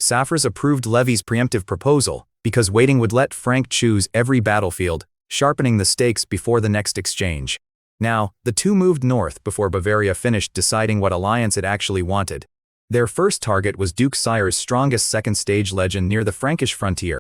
Saffras approved Levy's preemptive proposal, because waiting would let Frank choose every battlefield, sharpening the stakes before the next exchange. Now, the two moved north before Bavaria finished deciding what alliance it actually wanted. Their first target was Duke Sire's strongest second-stage legend near the Frankish frontier.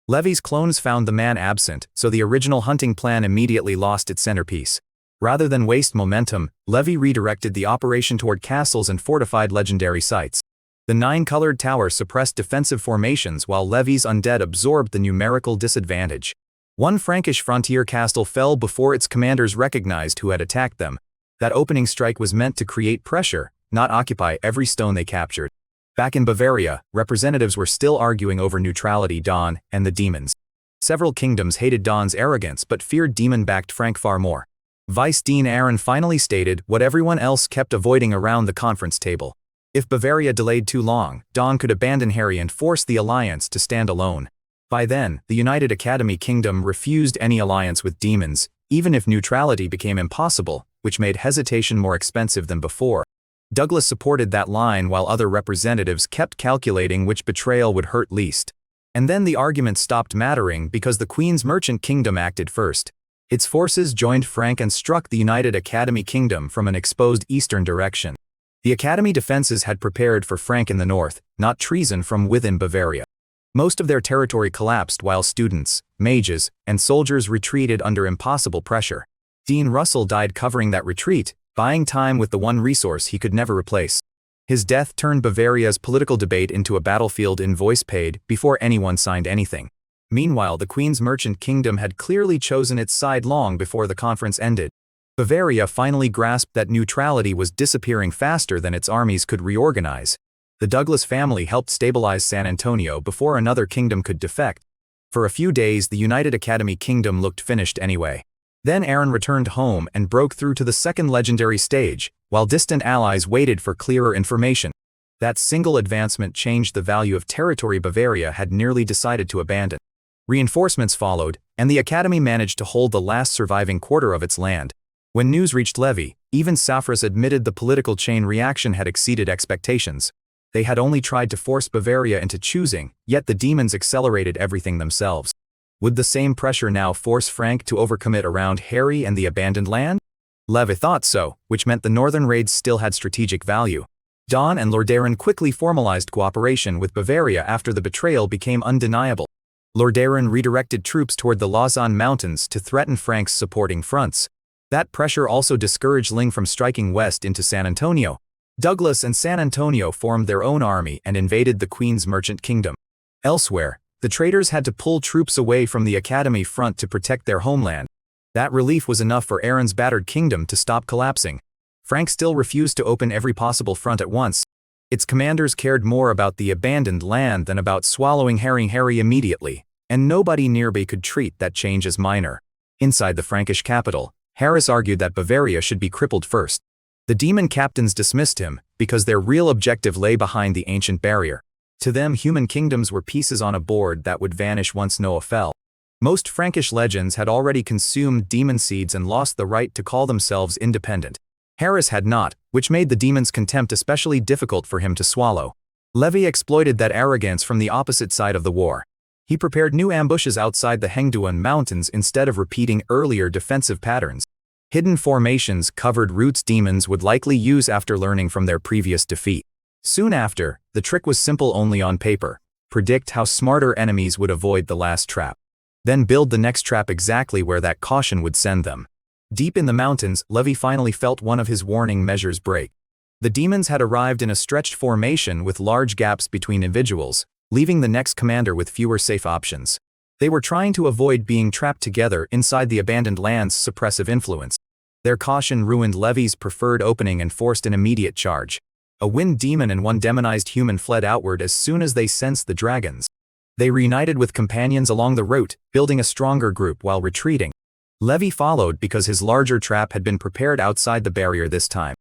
Levy's clones found the man absent, so the original hunting plan immediately lost its centerpiece. Rather than waste momentum, Levy redirected the operation toward castles and fortified legendary sites. The nine-colored tower suppressed defensive formations while Levy's undead absorbed the numerical disadvantage. One Frankish frontier castle fell before its commanders recognized who had attacked them. That opening strike was meant to create pressure, not occupy every stone they captured. Back in Bavaria, representatives were still arguing over neutrality. Don and the demons. Several kingdoms hated Don's arrogance but feared demon-backed Frank far more. Vice Dean Aaron finally stated what everyone else kept avoiding around the conference table. If Bavaria delayed too long, Don could abandon Harry and force the alliance to stand alone. By then, the United Academy Kingdom refused any alliance with demons, even if neutrality became impossible, which made hesitation more expensive than before. Douglas supported that line while other representatives kept calculating which betrayal would hurt least. And then the argument stopped mattering because the Queen's Merchant Kingdom acted first. Its forces joined Frank and struck the United Academy Kingdom from an exposed eastern direction. The Academy defenses had prepared for Frank in the north, not treason from within Bavaria. Most of their territory collapsed while students, mages, and soldiers retreated under impossible pressure. Dean Russell died covering that retreat, buying time with the one resource he could never replace. His death turned Bavaria's political debate into a battlefield invoice paid before anyone signed anything. Meanwhile, the Queen's Merchant Kingdom had clearly chosen its side long before the conference ended. Bavaria finally grasped that neutrality was disappearing faster than its armies could reorganize. The Douglas family helped stabilize San Antonio before another kingdom could defect. For a few days, the United Academy Kingdom looked finished anyway. Then Aaron returned home and broke through to the second legendary stage, while distant allies waited for clearer information. That single advancement changed the value of territory Bavaria had nearly decided to abandon. Reinforcements followed, and the Academy managed to hold the last surviving quarter of its land. When news reached Levy, even Saffras admitted the political chain reaction had exceeded expectations. They had only tried to force Bavaria into choosing, yet the demons accelerated everything themselves. Would the same pressure now force Frank to overcommit around Harry and the abandoned land? Levy thought so, which meant the northern raids still had strategic value. Don and Lordaeron quickly formalized cooperation with Bavaria after the betrayal became undeniable. Lordaeron redirected troops toward the Lausanne Mountains to threaten Frank's supporting fronts. That pressure also discouraged Ling from striking west into San Antonio. Douglas and San Antonio formed their own army and invaded the Queen's Merchant Kingdom. Elsewhere, the traders had to pull troops away from the Academy front to protect their homeland. That relief was enough for Aaron's battered kingdom to stop collapsing. Frank still refused to open every possible front at once. Its commanders cared more about the abandoned land than about swallowing Harry immediately, and nobody nearby could treat that change as minor. Inside the Frankish capital, Harris argued that Bavaria should be crippled first. The demon captains dismissed him, because their real objective lay behind the ancient barrier. To them, human kingdoms were pieces on a board that would vanish once Noah fell. Most Frankish legends had already consumed demon seeds and lost the right to call themselves independent. Harris had not, which made the demon's contempt especially difficult for him to swallow. Levy exploited that arrogance from the opposite side of the war. He prepared new ambushes outside the Hengduan Mountains instead of repeating earlier defensive patterns. Hidden formations covered routes demons would likely use after learning from their previous defeat. Soon after, the trick was simple only on paper. Predict how smarter enemies would avoid the last trap. Then build the next trap exactly where that caution would send them. Deep in the mountains, Levy finally felt one of his warning measures break. The demons had arrived in a stretched formation with large gaps between individuals, leaving the next commander with fewer safe options. They were trying to avoid being trapped together inside the abandoned land's suppressive influence. Their caution ruined Levy's preferred opening and forced an immediate charge. A wind demon and one demonized human fled outward as soon as they sensed the dragons. They reunited with companions along the route, building a stronger group while retreating. Levy followed because his larger trap had been prepared outside the barrier this time.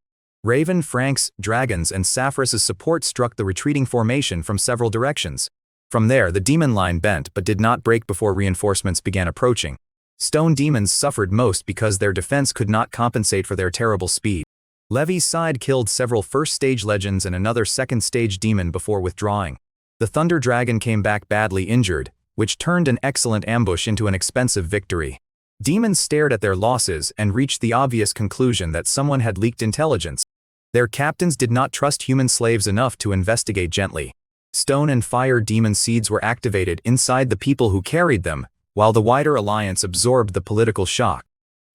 Raven, Frank's, dragons, and Saffras's support struck the retreating formation from several directions. From there, the demon line bent but did not break before reinforcements began approaching. Stone demons suffered most because their defense could not compensate for their terrible speed. Levy's side killed several first-stage legends and another second-stage demon before withdrawing. The Thunder Dragon came back badly injured, which turned an excellent ambush into an expensive victory. Demons stared at their losses and reached the obvious conclusion that someone had leaked intelligence. Their captains did not trust human slaves enough to investigate gently. Stone and fire demon seeds were activated inside the people who carried them, while the wider alliance absorbed the political shock.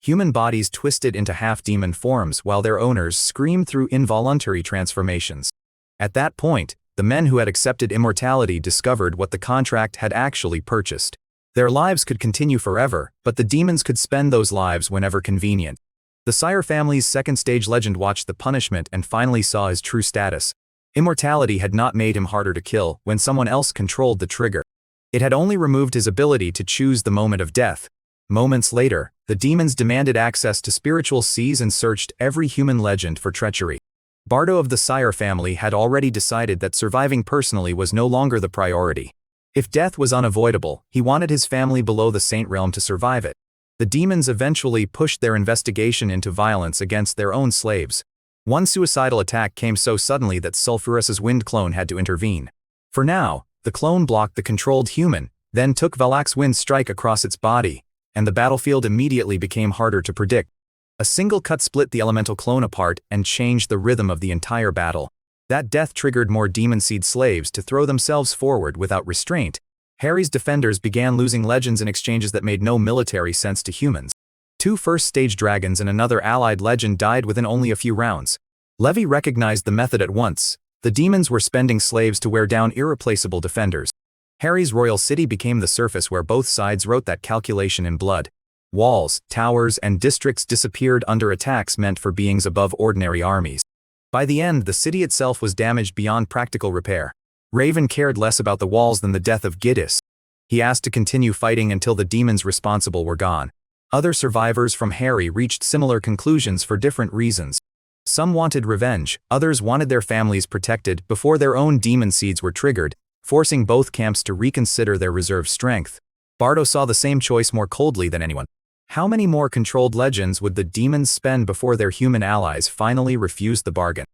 Human bodies twisted into half-demon forms while their owners screamed through involuntary transformations. At that point, the men who had accepted immortality discovered what the contract had actually purchased. Their lives could continue forever, but the demons could spend those lives whenever convenient. The Sire family's second-stage legend watched the punishment and finally saw his true status. Immortality had not made him harder to kill when someone else controlled the trigger. It had only removed his ability to choose the moment of death. Moments later, the demons demanded access to spiritual seas and searched every human legend for treachery. Bardo of the Sire family had already decided that surviving personally was no longer the priority. If death was unavoidable, he wanted his family below the Saint Realm to survive it. The demons eventually pushed their investigation into violence against their own slaves. One suicidal attack came so suddenly that Sulfurus's wind clone had to intervene. For now, the clone blocked the controlled human, then took Valak's wind strike across its body, and the battlefield immediately became harder to predict. A single cut split the elemental clone apart and changed the rhythm of the entire battle. That death triggered more demon seed slaves to throw themselves forward without restraint. Harry's defenders began losing legends in exchanges that made no military sense to humans. 2 first-stage dragons and another allied legend died within only a few rounds. Levi recognized the method at once. The demons were spending slaves to wear down irreplaceable defenders. Harry's royal city became the surface where both sides wrote that calculation in blood. Walls, towers, and districts disappeared under attacks meant for beings above ordinary armies. By the end, the city itself was damaged beyond practical repair. Raven cared less about the walls than the death of Giddis. He asked to continue fighting until the demons responsible were gone. Other survivors from Harry reached similar conclusions for different reasons. Some wanted revenge, others wanted their families protected before their own demon seeds were triggered, forcing both camps to reconsider their reserve strength. Bardo saw the same choice more coldly than anyone. How many more controlled legends would the demons spend before their human allies finally refused the bargain?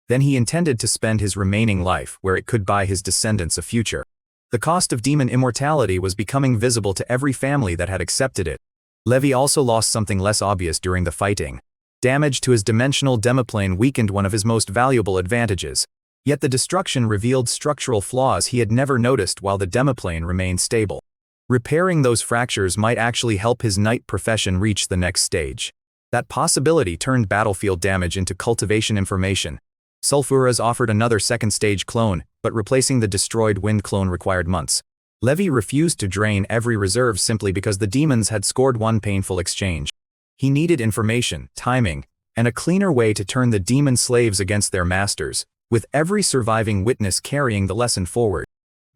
Then he intended to spend his remaining life where it could buy his descendants a future. The cost of demon immortality was becoming visible to every family that had accepted it. Levi also lost something less obvious during the fighting. Damage to his dimensional demiplane weakened one of his most valuable advantages. Yet the destruction revealed structural flaws he had never noticed while the demiplane remained stable. Repairing those fractures might actually help his knight profession reach the next stage. That possibility turned battlefield damage into cultivation information. Sulfuras offered another second-stage clone, but replacing the destroyed wind clone required months. Levi refused to drain every reserve simply because the demons had scored one painful exchange. He needed information, timing, and a cleaner way to turn the demon slaves against their masters, with every surviving witness carrying the lesson forward.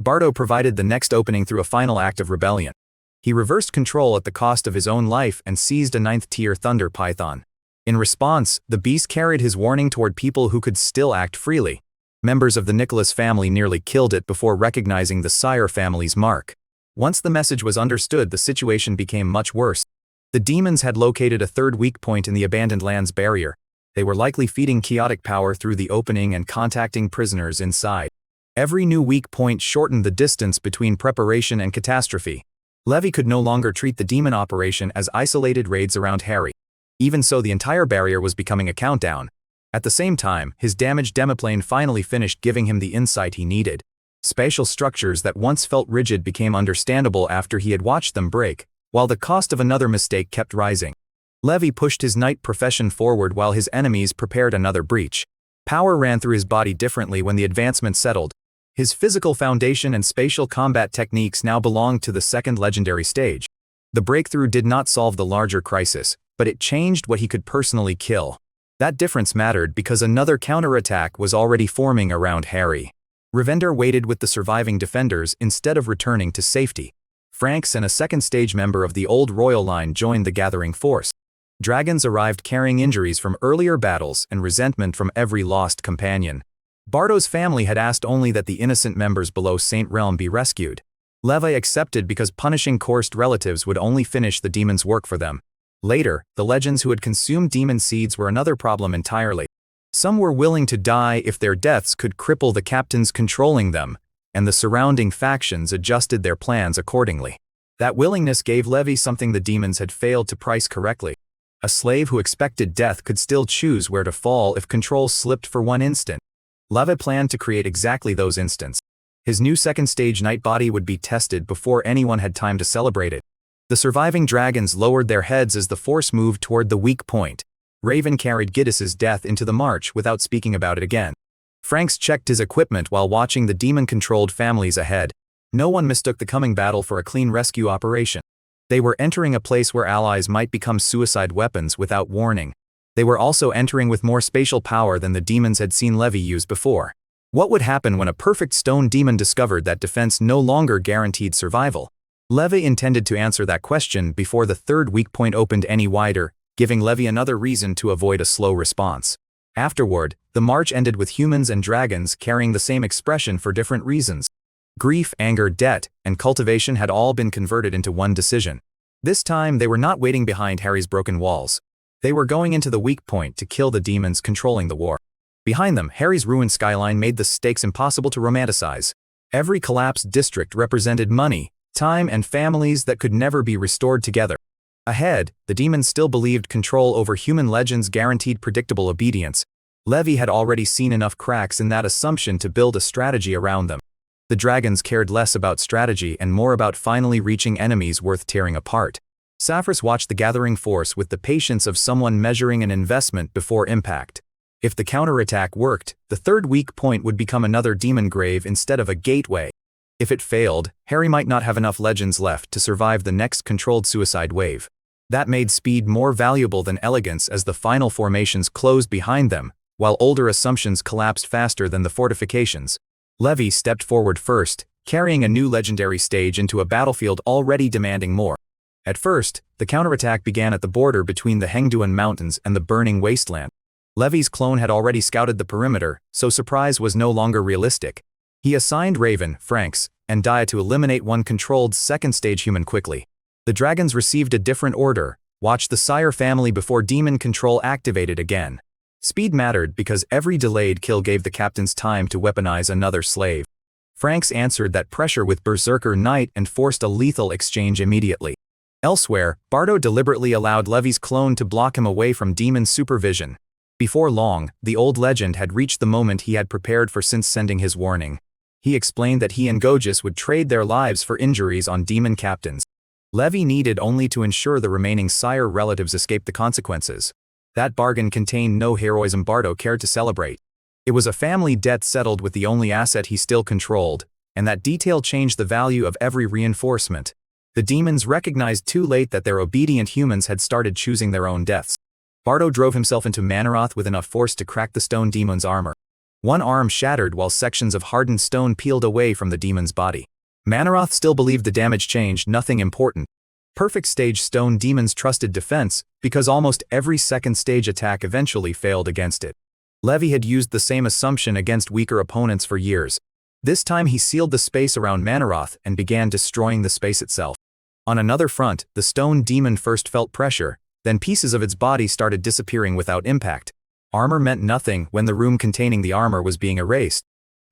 Bardo provided the next opening through a final act of rebellion. He reversed control at the cost of his own life and seized a 9th-tier thunder python. In response, the beast carried his warning toward people who could still act freely. Members of the Nicholas family nearly killed it before recognizing the Sire family's mark. Once the message was understood, the situation became much worse. The demons had located a third weak point in the abandoned land's barrier. They were likely feeding chaotic power through the opening and contacting prisoners inside. Every new weak point shortened the distance between preparation and catastrophe. Levi could no longer treat the demon operation as isolated raids around Harry. Even so, the entire barrier was becoming a countdown. At the same time, his damaged demiplane finally finished giving him the insight he needed. Spatial structures that once felt rigid became understandable after he had watched them break, while the cost of another mistake kept rising. Levi pushed his knight profession forward while his enemies prepared another breach. Power ran through his body differently when the advancement settled. His physical foundation and spatial combat techniques now belonged to the second legendary stage. The breakthrough did not solve the larger crisis, but it changed what he could personally kill. That difference mattered because another counterattack was already forming around Harry. Ravender waited with the surviving defenders instead of returning to safety. Franks and a second-stage member of the old royal line joined the gathering force. Dragons arrived carrying injuries from earlier battles and resentment from every lost companion. Bardo's family had asked only that the innocent members below Saint Realm be rescued. Levi accepted because punishing cursed relatives would only finish the demon's work for them. Later, the legends who had consumed demon seeds were another problem entirely. Some were willing to die if their deaths could cripple the captains controlling them, and the surrounding factions adjusted their plans accordingly. That willingness gave Levi something the demons had failed to price correctly. A slave who expected death could still choose where to fall if control slipped for one instant. Levi planned to create exactly those instants. His new second-stage night body would be tested before anyone had time to celebrate it. The surviving dragons lowered their heads as the force moved toward the weak point. Raven carried Giddis's death into the march without speaking about it again. Franks checked his equipment while watching the demon-controlled families ahead. No one mistook the coming battle for a clean rescue operation. They were entering a place where allies might become suicide weapons without warning. They were also entering with more spatial power than the demons had seen Levi use before. What would happen when a perfect stone demon discovered that defense no longer guaranteed survival? Levi intended to answer that question before the third weak point opened any wider, giving Levi another reason to avoid a slow response. Afterward, the march ended with humans and dragons carrying the same expression for different reasons. Grief, anger, debt, and cultivation had all been converted into one decision. This time they were not waiting behind Harry's broken walls. They were going into the weak point to kill the demons controlling the war. Behind them, Harry's ruined skyline made the stakes impossible to romanticize. Every collapsed district represented money, time, and families that could never be restored together. Ahead, the demons still believed control over human legends guaranteed predictable obedience. Levi had already seen enough cracks in that assumption to build a strategy around them. The dragons cared less about strategy and more about finally reaching enemies worth tearing apart. Saphras watched the gathering force with the patience of someone measuring an investment before impact. If the counterattack worked, the third weak point would become another demon grave instead of a gateway. If it failed, Harry might not have enough legends left to survive the next controlled suicide wave. That made speed more valuable than elegance as the final formations closed behind them, while older assumptions collapsed faster than the fortifications. Levi stepped forward first, carrying a new legendary stage into a battlefield already demanding more. At first, the counterattack began at the border between the Hengduan Mountains and the burning wasteland. Levi's clone had already scouted the perimeter, so surprise was no longer realistic. He assigned Raven, Franks, and Dia to eliminate one controlled second-stage human quickly. The dragons received a different order: watch the Sire family before demon control activated again. Speed mattered because every delayed kill gave the captains time to weaponize another slave. Franks answered that pressure with Berserker Knight and forced a lethal exchange immediately. Elsewhere, Bardo deliberately allowed Levi's clone to block him away from demon supervision. Before long, the old legend had reached the moment he had prepared for since sending his warning. He explained that he and Gogis would trade their lives for injuries on demon captains. Levi needed only to ensure the remaining Sire relatives escaped the consequences. That bargain contained no heroism Bardo cared to celebrate. It was a family debt settled with the only asset he still controlled, and that detail changed the value of every reinforcement. The demons recognized too late that their obedient humans had started choosing their own deaths. Bardo drove himself into Manhwa with enough force to crack the stone demon's armor. One arm shattered while sections of hardened stone peeled away from the demon's body. Manhwa still believed the damage changed nothing important. Perfect stage stone demons trusted defense because almost every second stage attack eventually failed against it. Levi had used the same assumption against weaker opponents for years. This time he sealed the space around Manhwa and began destroying the space itself. On another front, the stone demon first felt pressure, then pieces of its body started disappearing without impact. Armor meant nothing when the room containing the armor was being erased.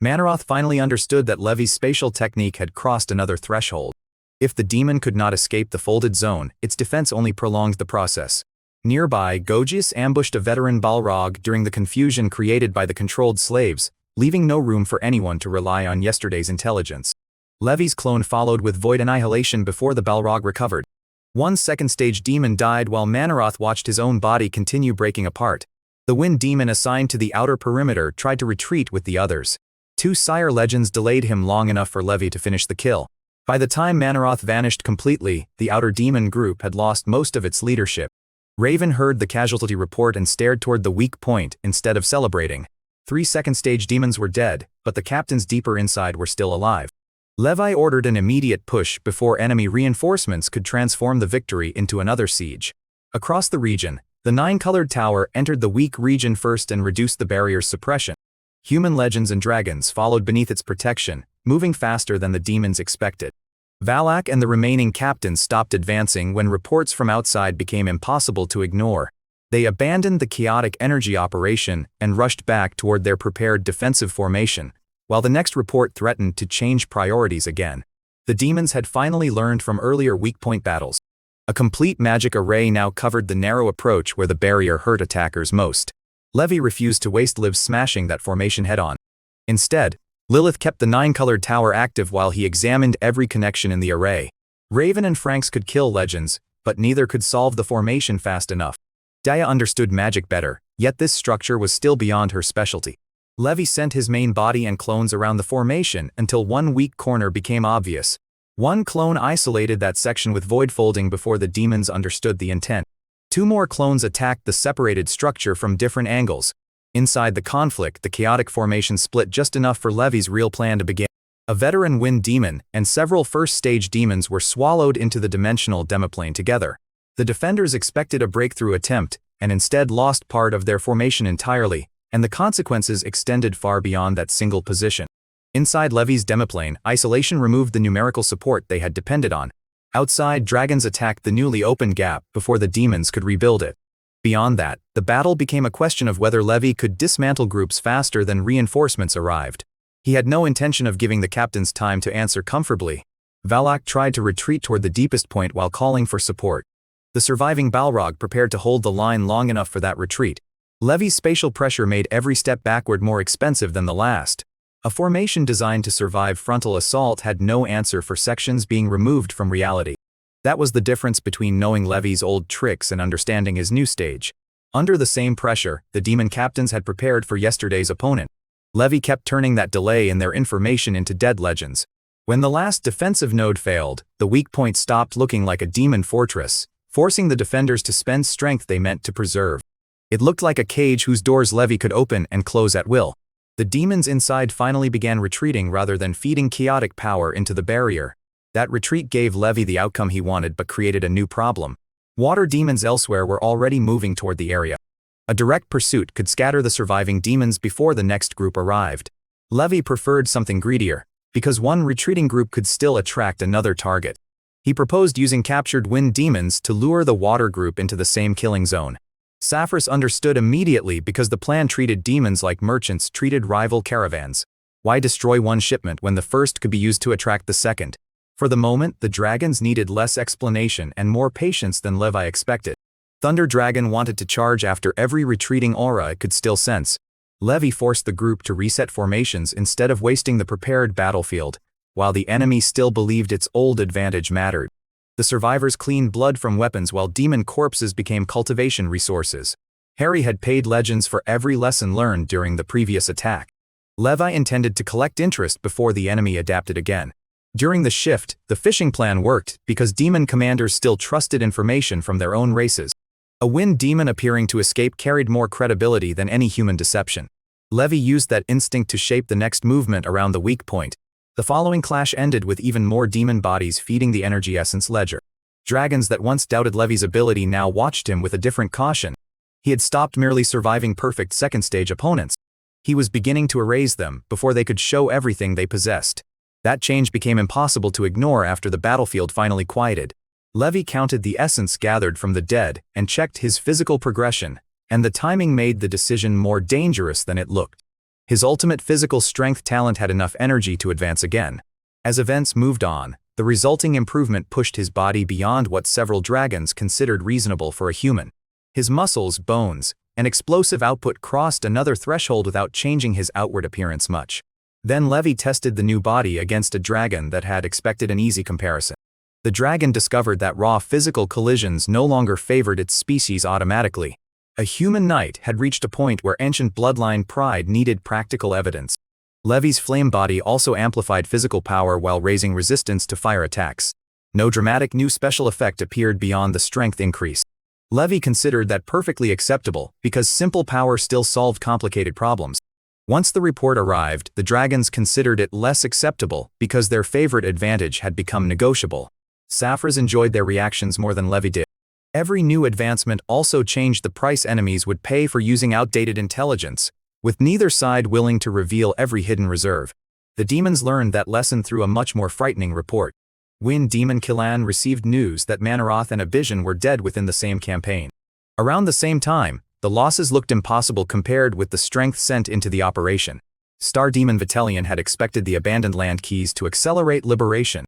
Manhwa finally understood that Levi's spatial technique had crossed another threshold. If the demon could not escape the folded zone, its defense only prolonged the process. Nearby, Gogis ambushed a veteran Balrog during the confusion created by the controlled slaves, leaving no room for anyone to rely on yesterday's intelligence. Levi's clone followed with void annihilation before the Balrog recovered. One second-stage demon died while Manhwa watched his own body continue breaking apart. The wind demon assigned to the outer perimeter tried to retreat with the others. Two Sire legends delayed him long enough for Levi to finish the kill. By the time Manhwa vanished completely, the outer demon group had lost most of its leadership. Raven heard the casualty report and stared toward the weak point instead of celebrating. 3 second-stage demons were dead, but the captains deeper inside were still alive. Levi ordered an immediate push before enemy reinforcements could transform the victory into another siege. Across the region, the 9-colored tower entered the weak region first and reduced the barrier's suppression. Human legends and dragons followed beneath its protection, moving faster than the demons expected. Valak and the remaining captains stopped advancing when reports from outside became impossible to ignore. They abandoned the chaotic energy operation and rushed back toward their prepared defensive formation. while the next report threatened to change priorities again. The demons had finally learned from earlier weak point battles. A complete magic array now covered the narrow approach where the barrier hurt attackers most. Levi refused to waste lives smashing that formation head-on. Instead, Lilith kept the 9-colored tower active while he examined every connection in the array. Raven and Franks could kill legends, but neither could solve the formation fast enough. Daya understood magic better, yet this structure was still beyond her specialty. Levi sent his main body and clones around the formation until one weak corner became obvious. One clone isolated that section with void folding before the demons understood the intent. 2 more clones attacked the separated structure from different angles. Inside the conflict, the chaotic formation split just enough for Levi's real plan to begin. A veteran wind demon and several first-stage demons were swallowed into the dimensional demiplane together. The defenders expected a breakthrough attempt, and instead lost part of their formation entirely, and the consequences extended far beyond that single position. Inside Levi's demiplane, isolation removed the numerical support they had depended on. Outside, dragons attacked the newly opened gap before the demons could rebuild it. Beyond that, the battle became a question of whether Levi could dismantle groups faster than reinforcements arrived. He had no intention of giving the captains time to answer comfortably. Valak tried to retreat toward the deepest point while calling for support. The surviving Balrog prepared to hold the line long enough for that retreat. Levi's spatial pressure made every step backward more expensive than the last. A formation designed to survive frontal assault had no answer for sections being removed from reality. That was the difference between knowing Levi's old tricks and understanding his new stage. Under the same pressure, the demon captains had prepared for yesterday's opponent. Levi kept turning that delay in their information into dead legends. When the last defensive node failed, the weak point stopped looking like a demon fortress, forcing the defenders to spend strength they meant to preserve. It looked like a cage whose doors Levi could open and close at will. The demons inside finally began retreating rather than feeding chaotic power into the barrier. That retreat gave Levi the outcome he wanted but created a new problem. Water demons elsewhere were already moving toward the area. A direct pursuit could scatter the surviving demons before the next group arrived. Levi preferred something greedier, because one retreating group could still attract another target. He proposed using captured wind demons to lure the water group into the same killing zone. Saphras understood immediately because the plan treated demons like merchants treated rival caravans. Why destroy one shipment when the first could be used to attract the second? For the moment, the dragons needed less explanation and more patience than Levi expected. Thunder Dragon wanted to charge after every retreating aura it could still sense. Levi forced the group to reset formations instead of wasting the prepared battlefield, while the enemy still believed its old advantage mattered. The survivors cleaned blood from weapons while demon corpses became cultivation resources. Harry had paid legends for every lesson learned during the previous attack. Levi intended to collect interest before the enemy adapted again. During the shift, the fishing plan worked because demon commanders still trusted information from their own races. A wind demon appearing to escape carried more credibility than any human deception. Levi used that instinct to shape the next movement around the weak point. The following clash ended with even more demon bodies feeding the energy essence ledger. Dragons that once doubted Levi's ability now watched him with a different caution. He had stopped merely surviving perfect second-stage opponents. He was beginning to erase them before they could show everything they possessed. That change became impossible to ignore after the battlefield finally quieted. Levi counted the essence gathered from the dead and checked his physical progression, and the timing made the decision more dangerous than it looked. His ultimate physical strength talent had enough energy to advance again. As events moved on, the resulting improvement pushed his body beyond what several dragons considered reasonable for a human. His muscles, bones, and explosive output crossed another threshold without changing his outward appearance much. Then Levi tested the new body against a dragon that had expected an easy comparison. The dragon discovered that raw physical collisions no longer favored its species automatically. A human knight had reached a point where ancient bloodline pride needed practical evidence. Levi's flame body also amplified physical power while raising resistance to fire attacks. No dramatic new special effect appeared beyond the strength increase. Levi considered that perfectly acceptable because simple power still solved complicated problems. Once the report arrived, the dragons considered it less acceptable because their favorite advantage had become negotiable. Saphras enjoyed their reactions more than Levi did. Every new advancement also changed the price enemies would pay for using outdated intelligence, with neither side willing to reveal every hidden reserve. The demons learned that lesson through a much more frightening report. Wind Demon Killan received news that Manaroth and Abijan were dead within the same campaign. Around the same time, the losses looked impossible compared with the strength sent into the operation. Star Demon Vitellion had expected the abandoned land keys to accelerate liberation.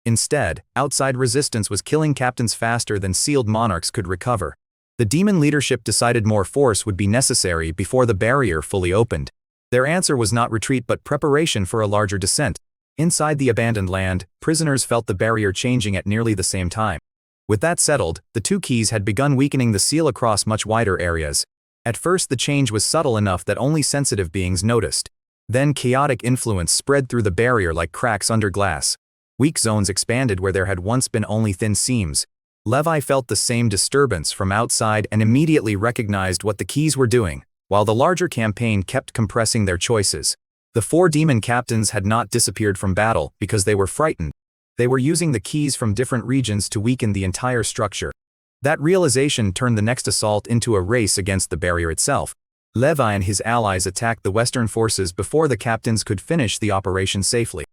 Instead, outside resistance was killing captains faster than sealed monarchs could recover. The demon leadership decided more force would be necessary before the barrier fully opened. Their answer was not retreat but preparation for a larger descent. Inside the abandoned land, prisoners felt the barrier changing at nearly the same time. With that settled, the two keys had begun weakening the seal across much wider areas. At first the change was subtle enough that only sensitive beings noticed. Then chaotic influence spread through the barrier like cracks under glass. Weak zones expanded where there had once been only thin seams. Levi felt the same disturbance from outside and immediately recognized what the keys were doing, while the larger campaign kept compressing their choices. The four demon captains had not disappeared from battle because they were frightened. They were using the keys from different regions to weaken the entire structure. That realization turned the next assault into a race against the barrier itself. Levi and his allies attacked the Western forces before the captains could finish the operation safely.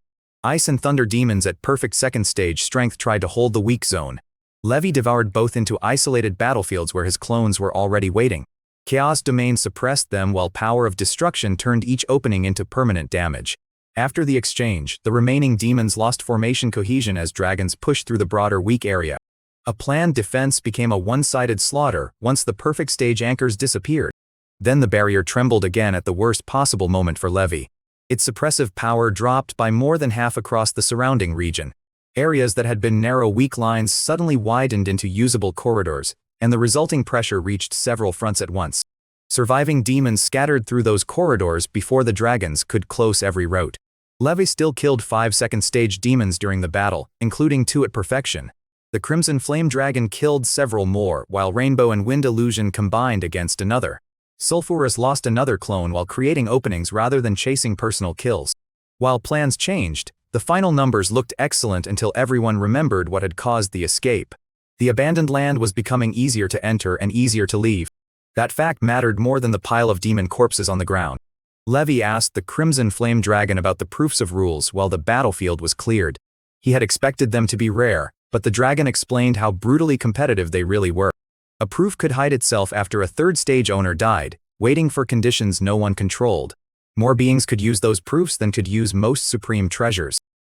Ice and Thunder demons at perfect second stage strength tried to hold the weak zone. Levi devoured both into isolated battlefields where his clones were already waiting. Chaos Domain suppressed them while Power of Destruction turned each opening into permanent damage. After the exchange, the remaining demons lost formation cohesion as dragons pushed through the broader weak area. A planned defense became a one-sided slaughter once the perfect stage anchors disappeared. Then the barrier trembled again at the worst possible moment for Levi. Its suppressive power dropped by more than half across the surrounding region. Areas that had been narrow weak lines suddenly widened into usable corridors, and the resulting pressure reached several fronts at once. Surviving demons scattered through those corridors before the dragons could close every route. Levi still killed 5 second-stage demons during the battle, including 2 at perfection. The Crimson Flame Dragon killed several more, while Rainbow and Wind Illusion combined against another. Sulphurus lost another clone while creating openings rather than chasing personal kills. While plans changed, the final numbers looked excellent until everyone remembered what had caused the escape. The abandoned land was becoming easier to enter and easier to leave. That fact mattered more than the pile of demon corpses on the ground. Levi asked the Crimson Flame Dragon about the proofs of rules while the battlefield was cleared. He had expected them to be rare, but the dragon explained how brutally competitive they really were. A proof could hide itself after a third-stage owner died, waiting for conditions no one controlled. More beings could use those proofs than could use most supreme treasures.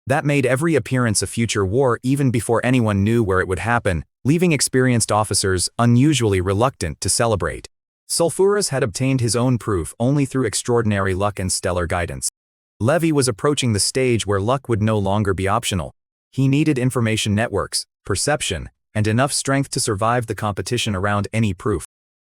That made every appearance a future war even before anyone knew where it would happen, leaving experienced officers unusually reluctant to celebrate. Sulphurus had obtained his own proof only through extraordinary luck and stellar guidance. Levi was approaching the stage where luck would no longer be optional. He needed information networks, perception, and enough strength to survive the competition around any proof.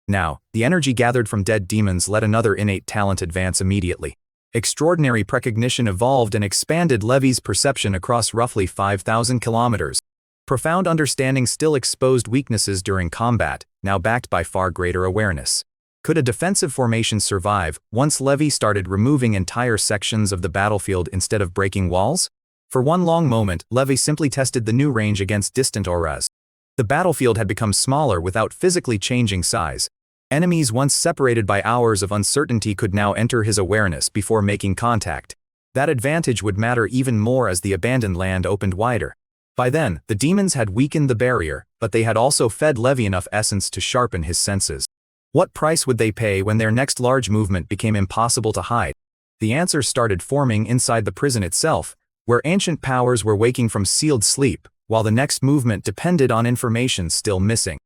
Now, the energy gathered from dead demons let another innate talent advance immediately. Extraordinary precognition evolved and expanded Levi's perception across roughly 5,000 kilometers. Profound understanding still exposed weaknesses during combat, now backed by far greater awareness. Could a defensive formation survive once Levi started removing entire sections of the battlefield instead of breaking walls? For one long moment, Levi simply tested the new range against distant auras. The battlefield had become smaller without physically changing size. Enemies once separated by hours of uncertainty could now enter his awareness before making contact. That advantage would matter even more as the abandoned land opened wider. By then, the demons had weakened the barrier, but they had also fed Levi enough essence to sharpen his senses. What price would they pay when their next large movement became impossible to hide? The answer started forming inside the prison itself, where ancient powers were waking from sealed sleep, while the next movement depended on information still missing.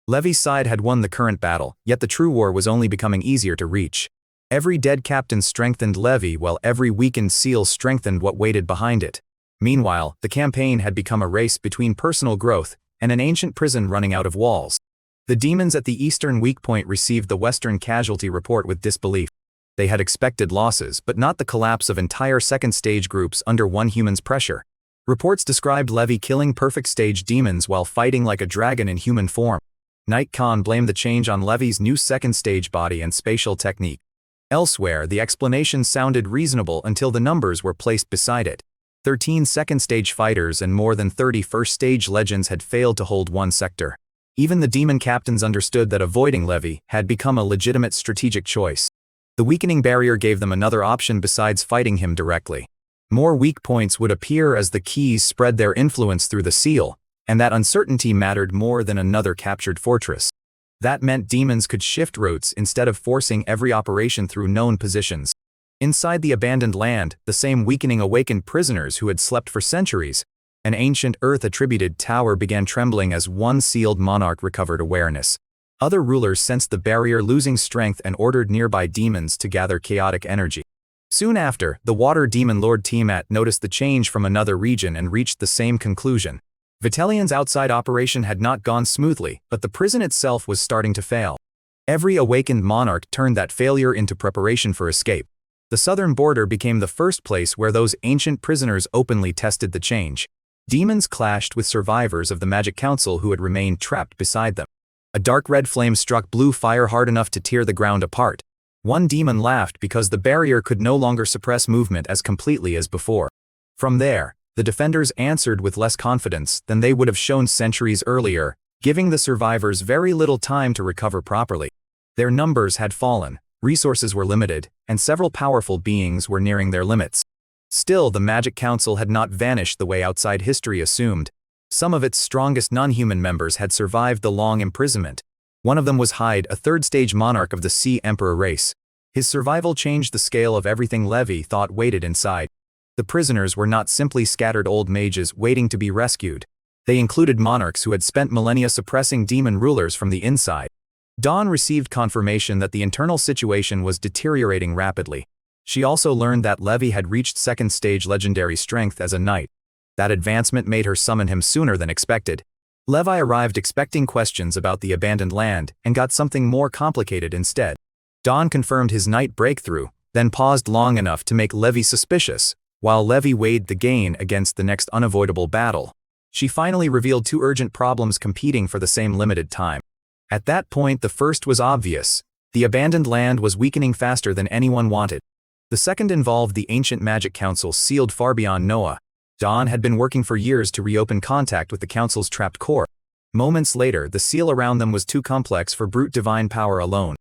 Levi's side had won the current battle, yet the true war was only becoming easier to reach. Every dead captain strengthened Levi while every weakened seal strengthened what waited behind it. Meanwhile, the campaign had become a race between personal growth and an ancient prison running out of walls. The demons at the eastern weak point received the western casualty report with disbelief. They had expected losses, but not the collapse of entire second-stage groups under one human's pressure. Reports described Levi killing perfect-stage demons while fighting like a dragon in human form. Night Khan blamed the change on Levi's new second-stage body and spatial technique. Elsewhere, the explanation sounded reasonable until the numbers were placed beside it. 13 second-stage fighters and more than 30 first-stage legends had failed to hold one sector. Even the demon captains understood that avoiding Levi had become a legitimate strategic choice. The weakening barrier gave them another option besides fighting him directly. More weak points would appear as the keys spread their influence through the seal, and that uncertainty mattered more than another captured fortress. That meant demons could shift routes instead of forcing every operation through known positions. Inside the abandoned land, the same weakening awakened prisoners who had slept for centuries. An ancient Earth-attributed tower began trembling as one sealed monarch recovered awareness. Other rulers sensed the barrier losing strength and ordered nearby demons to gather chaotic energy. Soon after, the water demon Lord Tiamat noticed the change from another region and reached the same conclusion. Vitellion's outside operation had not gone smoothly, but the prison itself was starting to fail. Every awakened monarch turned that failure into preparation for escape. The southern border became the first place where those ancient prisoners openly tested the change. Demons clashed with survivors of the Magic Council who had remained trapped beside them. A dark red flame struck blue fire hard enough to tear the ground apart. One demon laughed because the barrier could no longer suppress movement as completely as before. From there, the defenders answered with less confidence than they would have shown centuries earlier, giving the survivors very little time to recover properly. Their numbers had fallen, resources were limited, and several powerful beings were nearing their limits. Still, the Magic Council had not vanished the way outside history assumed. Some of its strongest non-human members had survived the long imprisonment. One of them was Hyde, a third-stage monarch of the Sea Emperor race. His survival changed the scale of everything Levi thought waited inside. The prisoners were not simply scattered old mages waiting to be rescued. They included monarchs who had spent millennia suppressing demon rulers from the inside. Dawn received confirmation that the internal situation was deteriorating rapidly. She also learned that Levi had reached second-stage legendary strength as a knight. That advancement made her summon him sooner than expected. Levi arrived expecting questions about the abandoned land and got something more complicated instead. Dawn confirmed his knight breakthrough, then paused long enough to make Levi suspicious, while Levi weighed the gain against the next unavoidable battle. She finally revealed two urgent problems competing for the same limited time. At that point, the first was obvious. The abandoned land was weakening faster than anyone wanted. The second involved the ancient Magic Council sealed far beyond Noah. Dawn had been working for years to reopen contact with the Council's trapped core. Moments later, the seal around them was too complex for brute divine power alone.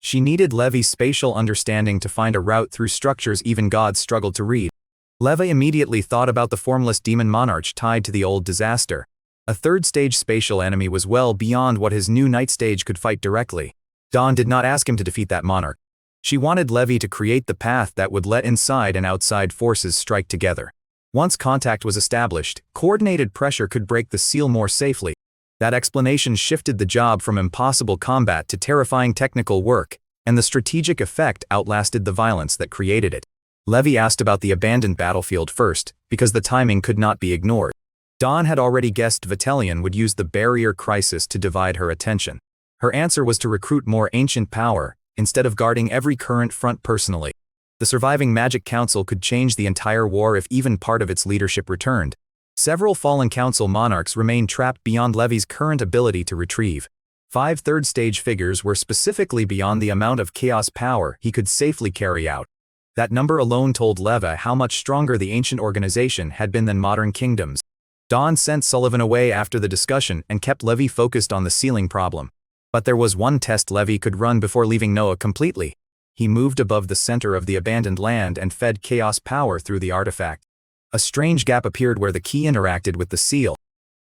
She needed Levi's spatial understanding to find a route through structures even gods struggled to read. Levi immediately thought about the formless demon monarch tied to the old disaster. A third-stage spatial enemy was well beyond what his new knight stage could fight directly. Dawn did not ask him to defeat that monarch. She wanted Levi to create the path that would let inside and outside forces strike together. Once contact was established, coordinated pressure could break the seal more safely. That explanation shifted the job from impossible combat to terrifying technical work, and the strategic effect outlasted the violence that created it. Levi asked about the abandoned battlefield first, because the timing could not be ignored. Dawn had already guessed Betrayal would use the barrier crisis to divide her attention. Her answer was to recruit more ancient power, instead of guarding every current front personally. The surviving Magic Council could change the entire war if even part of its leadership returned. Several fallen council monarchs remained trapped beyond Levi's current ability to retrieve. 5 third-stage figures were specifically beyond the amount of chaos power he could safely carry out. That number alone told Levi how much stronger the ancient organization had been than modern kingdoms. Dawn sent Sullivan away after the discussion and kept Levi focused on the sealing problem. But there was one test Levi could run before leaving Noah completely. He moved above the center of the abandoned land and fed chaos power through the artifact. A strange gap appeared where the key interacted with the seal.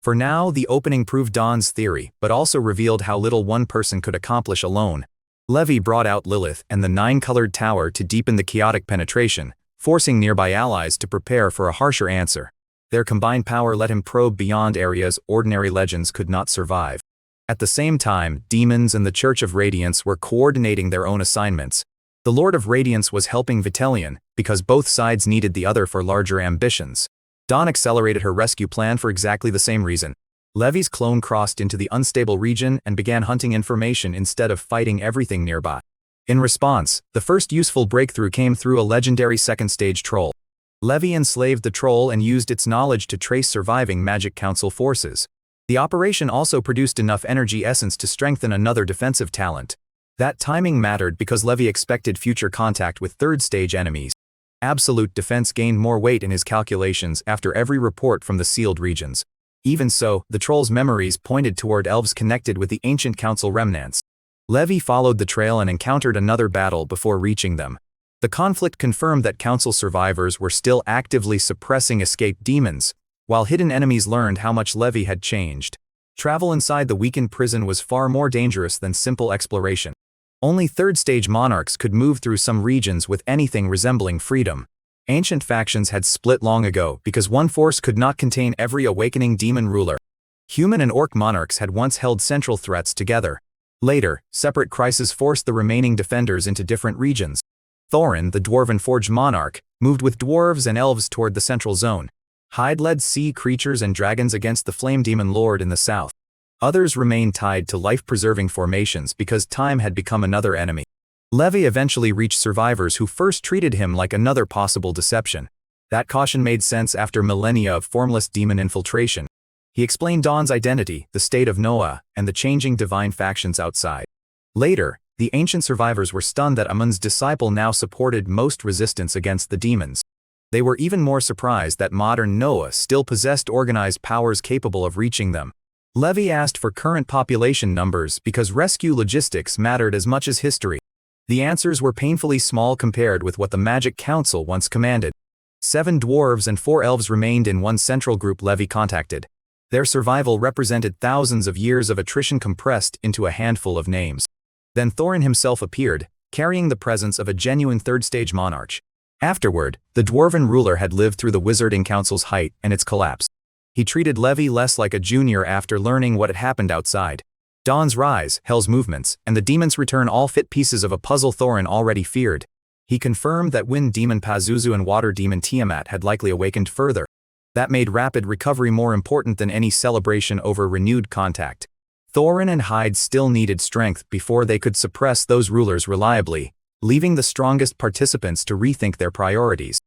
For now, the opening proved Dawn's theory, but also revealed how little one person could accomplish alone. Levi brought out Lilith and the 9-colored tower to deepen the chaotic penetration, forcing nearby allies to prepare for a harsher answer. Their combined power let him probe beyond areas ordinary legends could not survive. At the same time, demons and the Church of Radiance were coordinating their own assignments. The Lord of Radiance was helping Betrayal, because both sides needed the other for larger ambitions. Dawn accelerated her rescue plan for exactly the same reason. Levi's clone crossed into the unstable region and began hunting information instead of fighting everything nearby. In response, the first useful breakthrough came through a legendary second-stage troll. Levi enslaved the troll and used its knowledge to trace surviving Magic Council forces. The operation also produced enough energy essence to strengthen another defensive talent. That timing mattered because Levi expected future contact with third-stage enemies. Absolute defense gained more weight in his calculations after every report from the sealed regions. Even so, the troll's memories pointed toward elves connected with the ancient council remnants. Levi followed the trail and encountered another battle before reaching them. The conflict confirmed that council survivors were still actively suppressing escaped demons, while hidden enemies learned how much Levi had changed. Travel inside the weakened prison was far more dangerous than simple exploration. Only third-stage monarchs could move through some regions with anything resembling freedom. Ancient factions had split long ago because one force could not contain every awakening demon ruler. Human and orc monarchs had once held central threats together. Later, separate crises forced the remaining defenders into different regions. Thorin, the Dwarven Forge monarch, moved with dwarves and elves toward the central zone. Hyde led sea creatures and dragons against the Flame Demon Lord in the south. Others remained tied to life-preserving formations because time had become another enemy. Levi eventually reached survivors who first treated him like another possible deception. That caution made sense after millennia of formless demon infiltration. He explained Dawn's identity, the state of Noah, and the changing divine factions outside. Later, the ancient survivors were stunned that Amun's disciple now supported most resistance against the demons. They were even more surprised that modern Noah still possessed organized powers capable of reaching them. Levi asked for current population numbers because rescue logistics mattered as much as history. The answers were painfully small compared with what the Magic Council once commanded. 7 dwarves and 4 elves remained in one central group Levi contacted. Their survival represented thousands of years of attrition compressed into a handful of names. Then Thorin himself appeared, carrying the presence of a genuine third-stage monarch. Afterward, the dwarven ruler had lived through the Wizarding Council's height and its collapse. He treated Levi less like a junior after learning what had happened outside. Dawn's rise, Hell's movements, and the demon's return all fit pieces of a puzzle Thorin already feared. He confirmed that Wind Demon Pazuzu and Water Demon Tiamat had likely awakened further. That made rapid recovery more important than any celebration over renewed contact. Thorin and Hyde still needed strength before they could suppress those rulers reliably, leaving the strongest participants to rethink their priorities.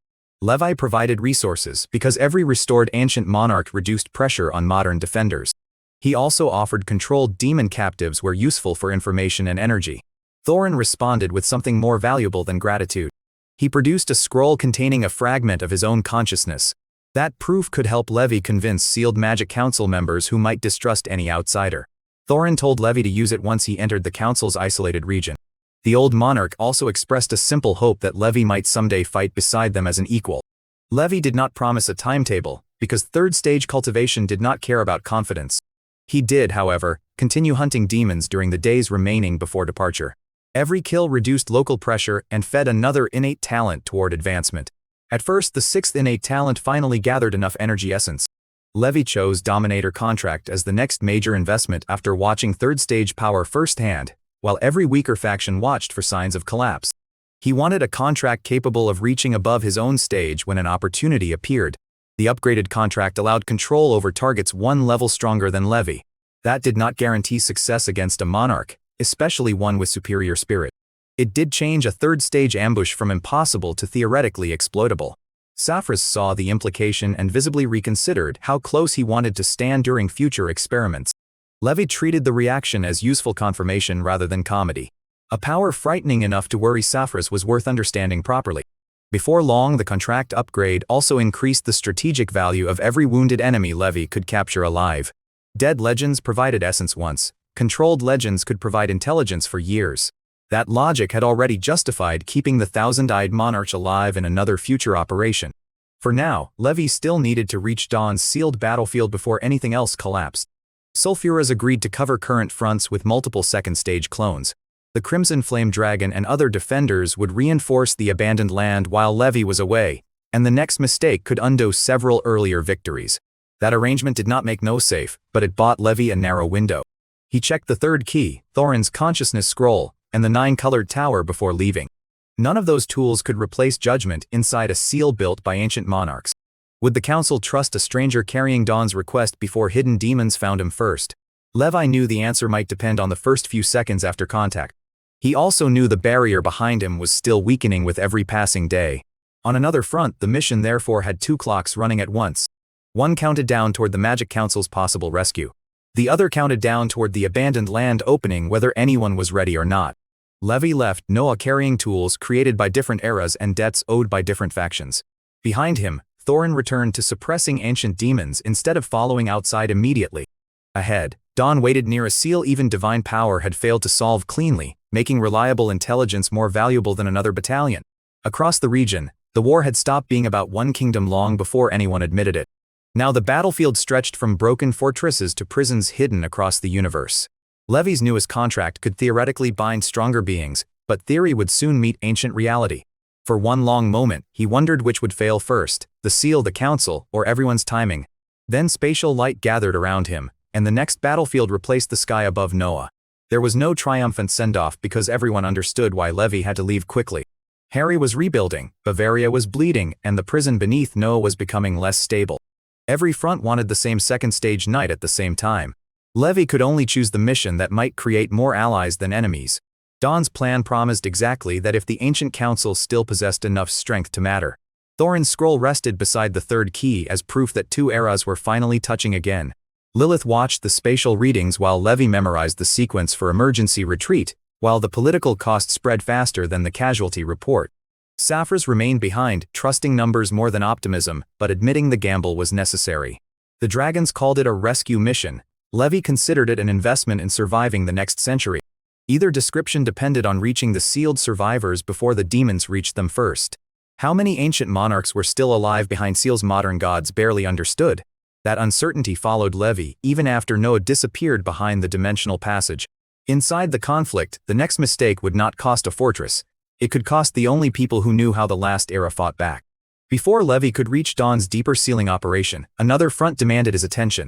Levi provided resources because every restored ancient monarch reduced pressure on modern defenders. He also offered controlled demon captives where useful for information and energy. Thorin responded with something more valuable than gratitude. He produced a scroll containing a fragment of his own consciousness. That proof could help Levi convince sealed Magic Council members who might distrust any outsider. Thorin told Levi to use it once he entered the Council's isolated region. The old monarch also expressed a simple hope that Levi might someday fight beside them as an equal. Levi did not promise a timetable, because third-stage cultivation did not care about confidence. He did, however, continue hunting demons during the days remaining before departure. Every kill reduced local pressure and fed another innate talent toward advancement. At first, the 6th innate talent finally gathered enough energy essence. Levi chose Dominator Contract as the next major investment after watching third-stage power firsthand, while every weaker faction watched for signs of collapse. He wanted a contract capable of reaching above his own stage when an opportunity appeared. The upgraded contract allowed control over targets 1 level stronger than Levi. That did not guarantee success against a monarch, especially one with superior spirit. It did change a third-stage ambush from impossible to theoretically exploitable. Saphras saw the implication and visibly reconsidered how close he wanted to stand during future experiments. Levi treated the reaction as useful confirmation rather than comedy. A power frightening enough to worry Saphras was worth understanding properly. Before long, the contract upgrade also increased the strategic value of every wounded enemy Levi could capture alive. Dead legends provided essence once. Controlled legends could provide intelligence for years. That logic had already justified keeping the thousand-eyed monarch alive in another future operation. For now, Levi still needed to reach Dawn's sealed battlefield before anything else collapsed. Sulfuras agreed to cover current fronts with multiple second-stage clones. The Crimson Flame Dragon and other defenders would reinforce the abandoned land while Levi was away, and the next mistake could undo several earlier victories. That arrangement did not make no safe, but it bought Levi a narrow window. He checked the third key, Thorin's consciousness scroll, and the 9-colored tower before leaving. None of those tools could replace judgment inside a seal built by ancient monarchs. Would the council trust a stranger carrying Dawn's request before hidden demons found him first? Levi knew the answer might depend on the first few seconds after contact. He also knew the barrier behind him was still weakening with every passing day. On another front, the mission therefore had 2 clocks running at once. One counted down toward the Magic Council's possible rescue. The other counted down toward the abandoned land opening whether anyone was ready or not. Levi left Noah carrying tools created by different eras and debts owed by different factions. Behind him, Thorin returned to suppressing ancient demons instead of following outside immediately. Ahead, Dawn waited near a seal even divine power had failed to solve cleanly, making reliable intelligence more valuable than another battalion. Across the region, the war had stopped being about one kingdom long before anyone admitted it. Now the battlefield stretched from broken fortresses to prisons hidden across the universe. Levi's newest contract could theoretically bind stronger beings, but theory would soon meet ancient reality. For one long moment, he wondered which would fail first, the seal, the council, or everyone's timing. Then spatial light gathered around him, and the next battlefield replaced the sky above Noah. There was no triumphant send-off because everyone understood why Levi had to leave quickly. Harry was rebuilding, Bavaria was bleeding, and the prison beneath Noah was becoming less stable. Every front wanted the same second stage night at the same time. Levi could only choose the mission that might create more allies than enemies. Dawn's plan promised exactly that if the ancient council still possessed enough strength to matter. Thorin's scroll rested beside the third key as proof that two eras were finally touching again. Lilith watched the spatial readings while Levi memorized the sequence for emergency retreat, while the political cost spread faster than the casualty report. Saphras remained behind, trusting numbers more than optimism, but admitting the gamble was necessary. The dragons called it a rescue mission. Levi considered it an investment in surviving the next century. Either description depended on reaching the sealed survivors before the demons reached them first. How many ancient monarchs were still alive behind seals modern gods barely understood. That uncertainty followed Levi even after Noah disappeared behind the dimensional passage. Inside the conflict, the next mistake would not cost a fortress. It could cost the only people who knew how the last era fought back. Before Levi could reach Dawn's deeper sealing operation, another front demanded his attention.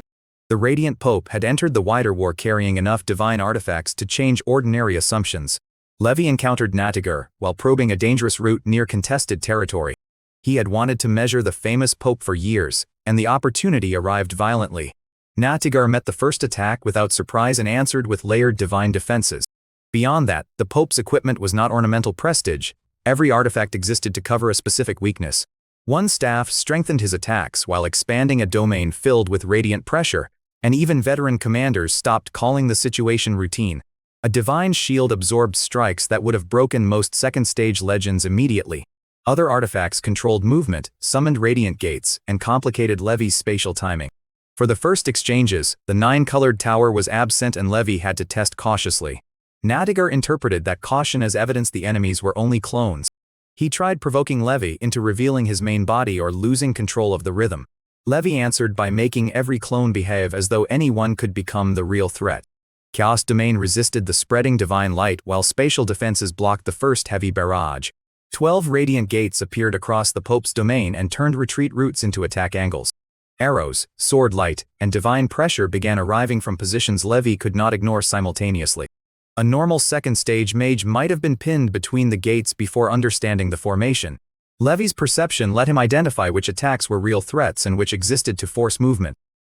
The Radiant Pope had entered the wider war carrying enough divine artifacts to change ordinary assumptions. Levi encountered Natagar while probing a dangerous route near contested territory. He had wanted to measure the famous Pope for years, and the opportunity arrived violently. Natagar met the first attack without surprise and answered with layered divine defenses. Beyond that, the Pope's equipment was not ornamental prestige. Every artifact existed to cover a specific weakness. One staff strengthened his attacks while expanding a domain filled with radiant pressure, and even veteran commanders stopped calling the situation routine. A divine shield absorbed strikes that would have broken most second-stage legends immediately. Other artifacts controlled movement, summoned radiant gates, and complicated Levi's spatial timing. For the first exchanges, the nine-colored tower was absent and Levi had to test cautiously. Natagar interpreted that caution as evidence the enemies were only clones. He tried provoking Levi into revealing his main body or losing control of the rhythm. Levi answered by making every clone behave as though anyone could become the real threat. Chaos Domain resisted the spreading divine light while spatial defenses blocked the first heavy barrage. 12 radiant gates appeared across the Pope's domain and turned retreat routes into attack angles. Arrows, sword light, and divine pressure began arriving from positions Levi could not ignore simultaneously. A normal second-stage mage might have been pinned between the gates before understanding the formation. Levi's perception let him identify which attacks were real threats and which existed to force movement.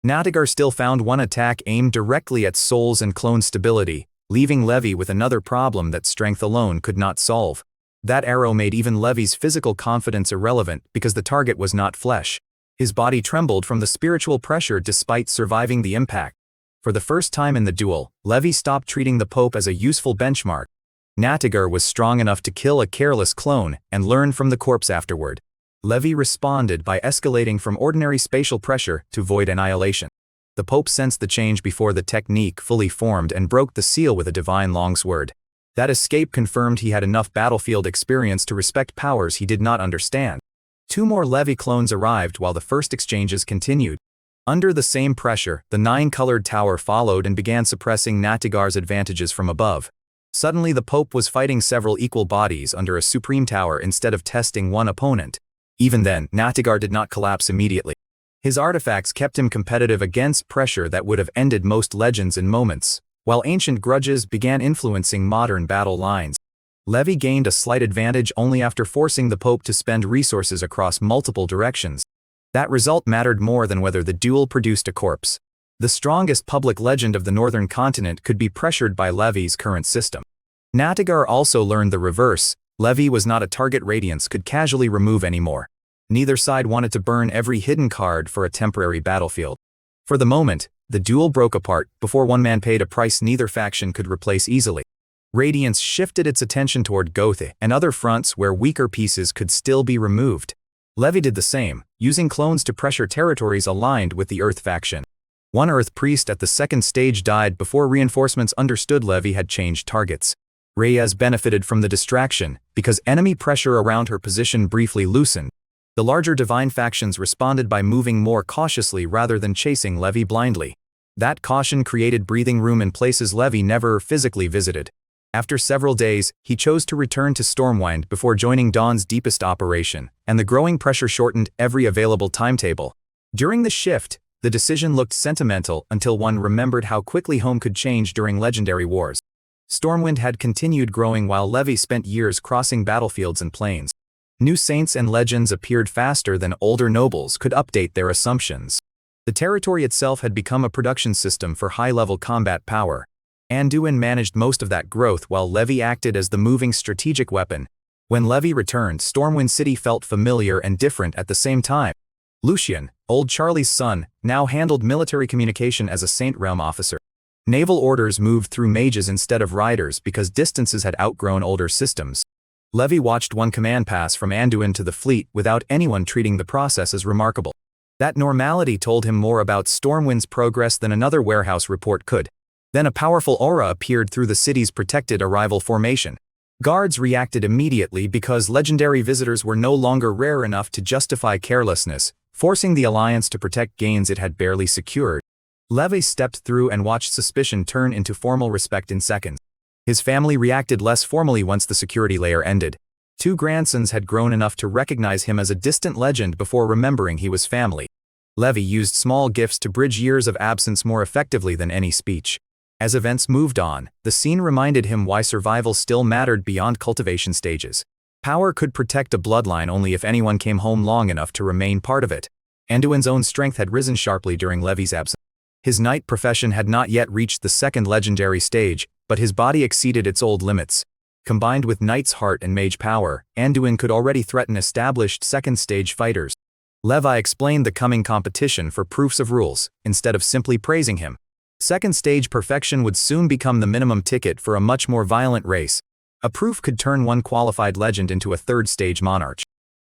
Natagar still found one attack aimed directly at souls and clone stability, leaving Levi with another problem that strength alone could not solve. That arrow made even Levi's physical confidence irrelevant because the target was not flesh. His body trembled from the spiritual pressure despite surviving the impact. For the first time in the duel, Levi stopped treating the Pope as a useful benchmark. Natagar was strong enough to kill a careless clone and learn from the corpse afterward. Levi responded by escalating from ordinary spatial pressure to void annihilation. The Pope sensed the change before the technique fully formed and broke the seal with a divine longsword. That escape confirmed he had enough battlefield experience to respect powers he did not understand. 2 more Levi clones arrived while the first exchanges continued. Under the same pressure, the 9-colored tower followed and began suppressing Natagar's advantages from above. Suddenly the Pope was fighting several equal bodies under a supreme tower instead of testing one opponent. Even then, Natagar did not collapse immediately. His artifacts kept him competitive against pressure that would have ended most legends in moments, while ancient grudges began influencing modern battle lines. Levi gained a slight advantage only after forcing the Pope to spend resources across multiple directions. That result mattered more than whether the duel produced a corpse. The strongest public legend of the northern continent could be pressured by Levi's current system. Natagar also learned the reverse. Levi was not a target Radiance could casually remove anymore. Neither side wanted to burn every hidden card for a temporary battlefield. For the moment, the duel broke apart before one man paid a price neither faction could replace easily. Radiance shifted its attention toward Gotha and other fronts where weaker pieces could still be removed. Levi did the same, using clones to pressure territories aligned with the Earth faction. One Earth priest at the second stage died before reinforcements understood Levi had changed targets. Reyes benefited from the distraction because enemy pressure around her position briefly loosened. The larger divine factions responded by moving more cautiously rather than chasing Levi blindly. That caution created breathing room in places Levi never physically visited. After several days, he chose to return to Stormwind before joining Dawn's deepest operation, and the growing pressure shortened every available timetable. During the shift, the decision looked sentimental until one remembered how quickly home could change during legendary wars. Stormwind had continued growing while Levi spent years crossing battlefields and plains. New saints and legends appeared faster than older nobles could update their assumptions. The territory itself had become a production system for high-level combat power. Anduin managed most of that growth while Levi acted as the moving strategic weapon. When Levi returned, Stormwind City felt familiar and different at the same time. Lucian, old Charlie's son, now handled military communication as a Saint Realm officer. Naval orders moved through mages instead of riders because distances had outgrown older systems. Levi watched one command pass from Anduin to the fleet without anyone treating the process as remarkable. That normality told him more about Stormwind's progress than another warehouse report could. Then a powerful aura appeared through the city's protected arrival formation. Guards reacted immediately because legendary visitors were no longer rare enough to justify carelessness, forcing the Alliance to protect gains it had barely secured. Levi stepped through and watched suspicion turn into formal respect in seconds. His family reacted less formally once the security layer ended. 2 grandsons had grown enough to recognize him as a distant legend before remembering he was family. Levi used small gifts to bridge years of absence more effectively than any speech. As events moved on, the scene reminded him why survival still mattered beyond cultivation stages. Power could protect a bloodline only if anyone came home long enough to remain part of it. Anduin's own strength had risen sharply during Levi's absence. His knight profession had not yet reached the 2nd legendary stage, but his body exceeded its old limits. Combined with knight's heart and mage power, Anduin could already threaten established 2nd stage fighters. Levi explained the coming competition for proofs of rules, instead of simply praising him. 2nd stage perfection would soon become the minimum ticket for a much more violent race. A proof could turn one qualified legend into a 3rd stage monarch.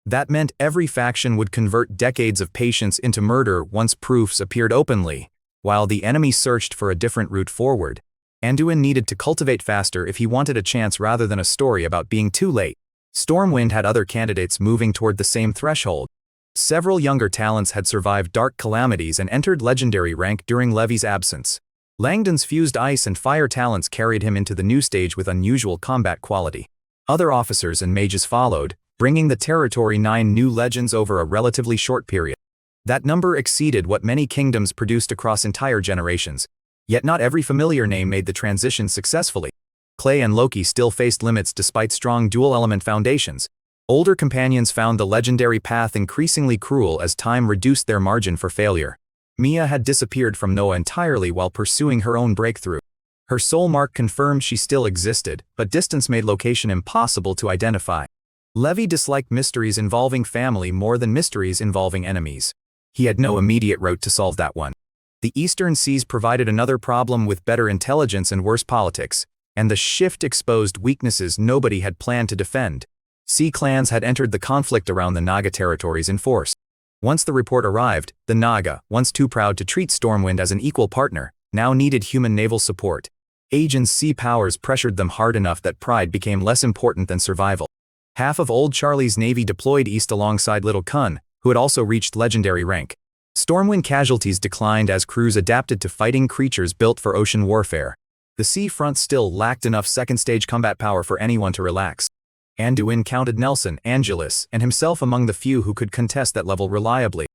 That meant every faction would convert decades of patience into murder once proofs appeared openly, while the enemy searched for a different route forward. Anduin needed to cultivate faster if he wanted a chance rather than a story about being too late. Stormwind had other candidates moving toward the same threshold. Several younger talents had survived dark calamities and entered legendary rank during Levi's absence. Langdon's fused ice and fire talents carried him into the new stage with unusual combat quality. Other officers and mages followed, bringing the territory 9 new legends over a relatively short period. That number exceeded what many kingdoms produced across entire generations. Yet not every familiar name made the transition successfully. Clay and Loki still faced limits despite strong dual-element foundations. Older companions found the legendary path increasingly cruel as time reduced their margin for failure. Mia had disappeared from Noah entirely while pursuing her own breakthrough. Her soul mark confirmed she still existed, but distance made location impossible to identify. Levi disliked mysteries involving family more than mysteries involving enemies. He had no immediate route to solve that one. The Eastern Seas provided another problem with better intelligence and worse politics, and the shift exposed weaknesses nobody had planned to defend. Sea clans had entered the conflict around the Naga territories in force. Once the report arrived, the Naga, once too proud to treat Stormwind as an equal partner, now needed human naval support. Age and sea powers pressured them hard enough that pride became less important than survival. Half of old Charlie's navy deployed east alongside Little Kun, who had also reached legendary rank. Stormwind casualties declined as crews adapted to fighting creatures built for ocean warfare. The sea front still lacked enough 2nd stage combat power for anyone to relax. Anduin counted Nelson, Angelus, and himself among the few who could contest that level reliably.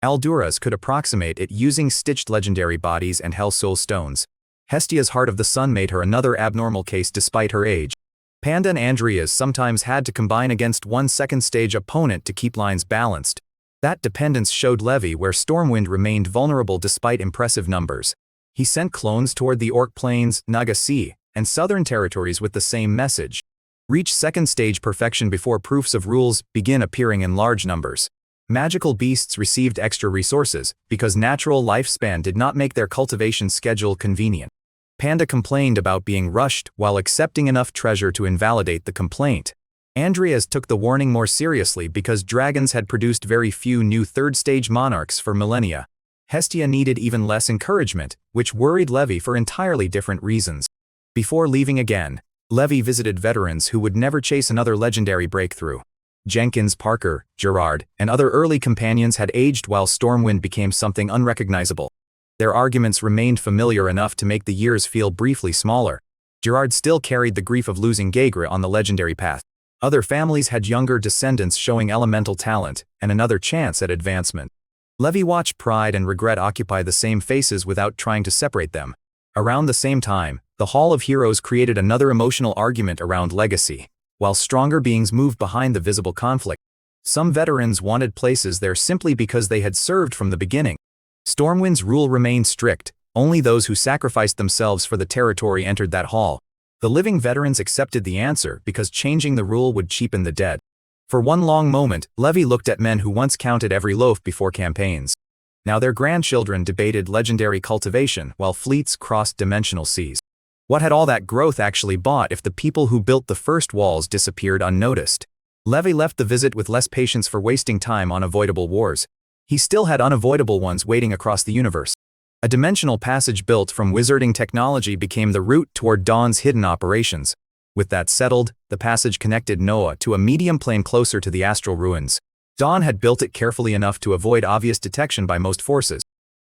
Alduras could approximate it using stitched legendary bodies and Hell Soul stones. Hestia's Heart of the Sun made her another abnormal case despite her age. Panda and Andreas sometimes had to combine against one 2nd stage opponent to keep lines balanced. That dependence showed Levi where Stormwind remained vulnerable despite impressive numbers. He sent clones toward the Orc Plains, Naga Sea, and southern territories with the same message. Reach 2nd stage perfection before proofs of rules begin appearing in large numbers. Magical beasts received extra resources because natural lifespan did not make their cultivation schedule convenient. Panda complained about being rushed while accepting enough treasure to invalidate the complaint. Andreas took the warning more seriously because dragons had produced very few new 3rd stage monarchs for millennia. Hestia needed even less encouragement, which worried Levi for entirely different reasons. Before leaving again, Levi visited veterans who would never chase another legendary breakthrough. Jenkins, Parker, Gerard, and other early companions had aged while Stormwind became something unrecognizable. Their arguments remained familiar enough to make the years feel briefly smaller. Gerard still carried the grief of losing Gaegre on the legendary path. Other families had younger descendants showing elemental talent and another chance at advancement. Levi watched pride and regret occupy the same faces without trying to separate them. Around the same time, the Hall of Heroes created another emotional argument around legacy, while stronger beings moved behind the visible conflict. Some veterans wanted places there simply because they had served from the beginning. Stormwind's rule remained strict. Only those who sacrificed themselves for the territory entered that hall. The living veterans accepted the answer because changing the rule would cheapen the dead. For one long moment, Levi looked at men who once counted every loaf before campaigns. Now their grandchildren debated legendary cultivation while fleets crossed dimensional seas. What had all that growth actually bought if the people who built the first walls disappeared unnoticed? Levi left the visit with less patience for wasting time on avoidable wars. He still had unavoidable ones waiting across the universe. A dimensional passage built from wizarding technology became the route toward Dawn's hidden operations. With that settled, the passage connected Noah to a medium plane closer to the astral ruins. Dawn had built it carefully enough to avoid obvious detection by most forces.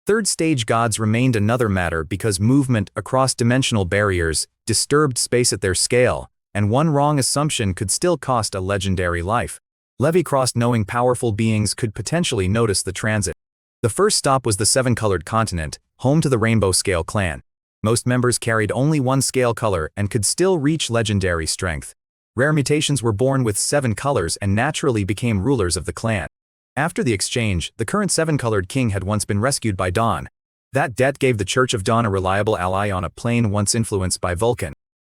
Third stage gods remained another matter because movement across dimensional barriers disturbed space at their scale, and one wrong assumption could still cost a legendary life. Levi crossed knowing powerful beings could potentially notice the transit. The first stop was the seven-colored continent, home to the Rainbow Scale clan. Most members carried only one scale color and could still reach legendary strength. Rare mutations were born with 7 colors and naturally became rulers of the clan. After the exchange, the current 7-colored king had once been rescued by Dawn. That debt gave the Church of Dawn a reliable ally on a plane once influenced by Vulcan.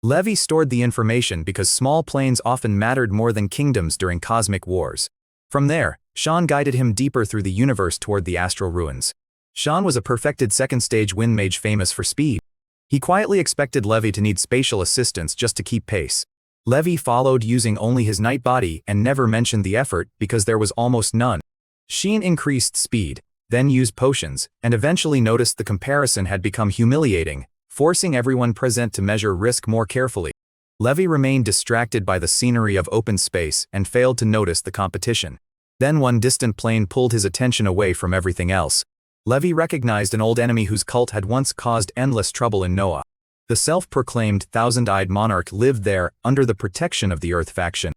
Levi stored the information because small planes often mattered more than kingdoms during cosmic wars. From there, Sean guided him deeper through the universe toward the astral ruins. Sean was a perfected second-stage wind mage famous for speed. He quietly expected Levi to need spatial assistance just to keep pace. Levi followed using only his night body and never mentioned the effort because there was almost none. Sheen increased speed, then used potions, and eventually noticed the comparison had become humiliating, forcing everyone present to measure risk more carefully. Levi remained distracted by the scenery of open space and failed to notice the competition. Then one distant plane pulled his attention away from everything else. Levi recognized an old enemy whose cult had once caused endless trouble in Noah. The self-proclaimed thousand-eyed monarch lived there under the protection of the Earth faction.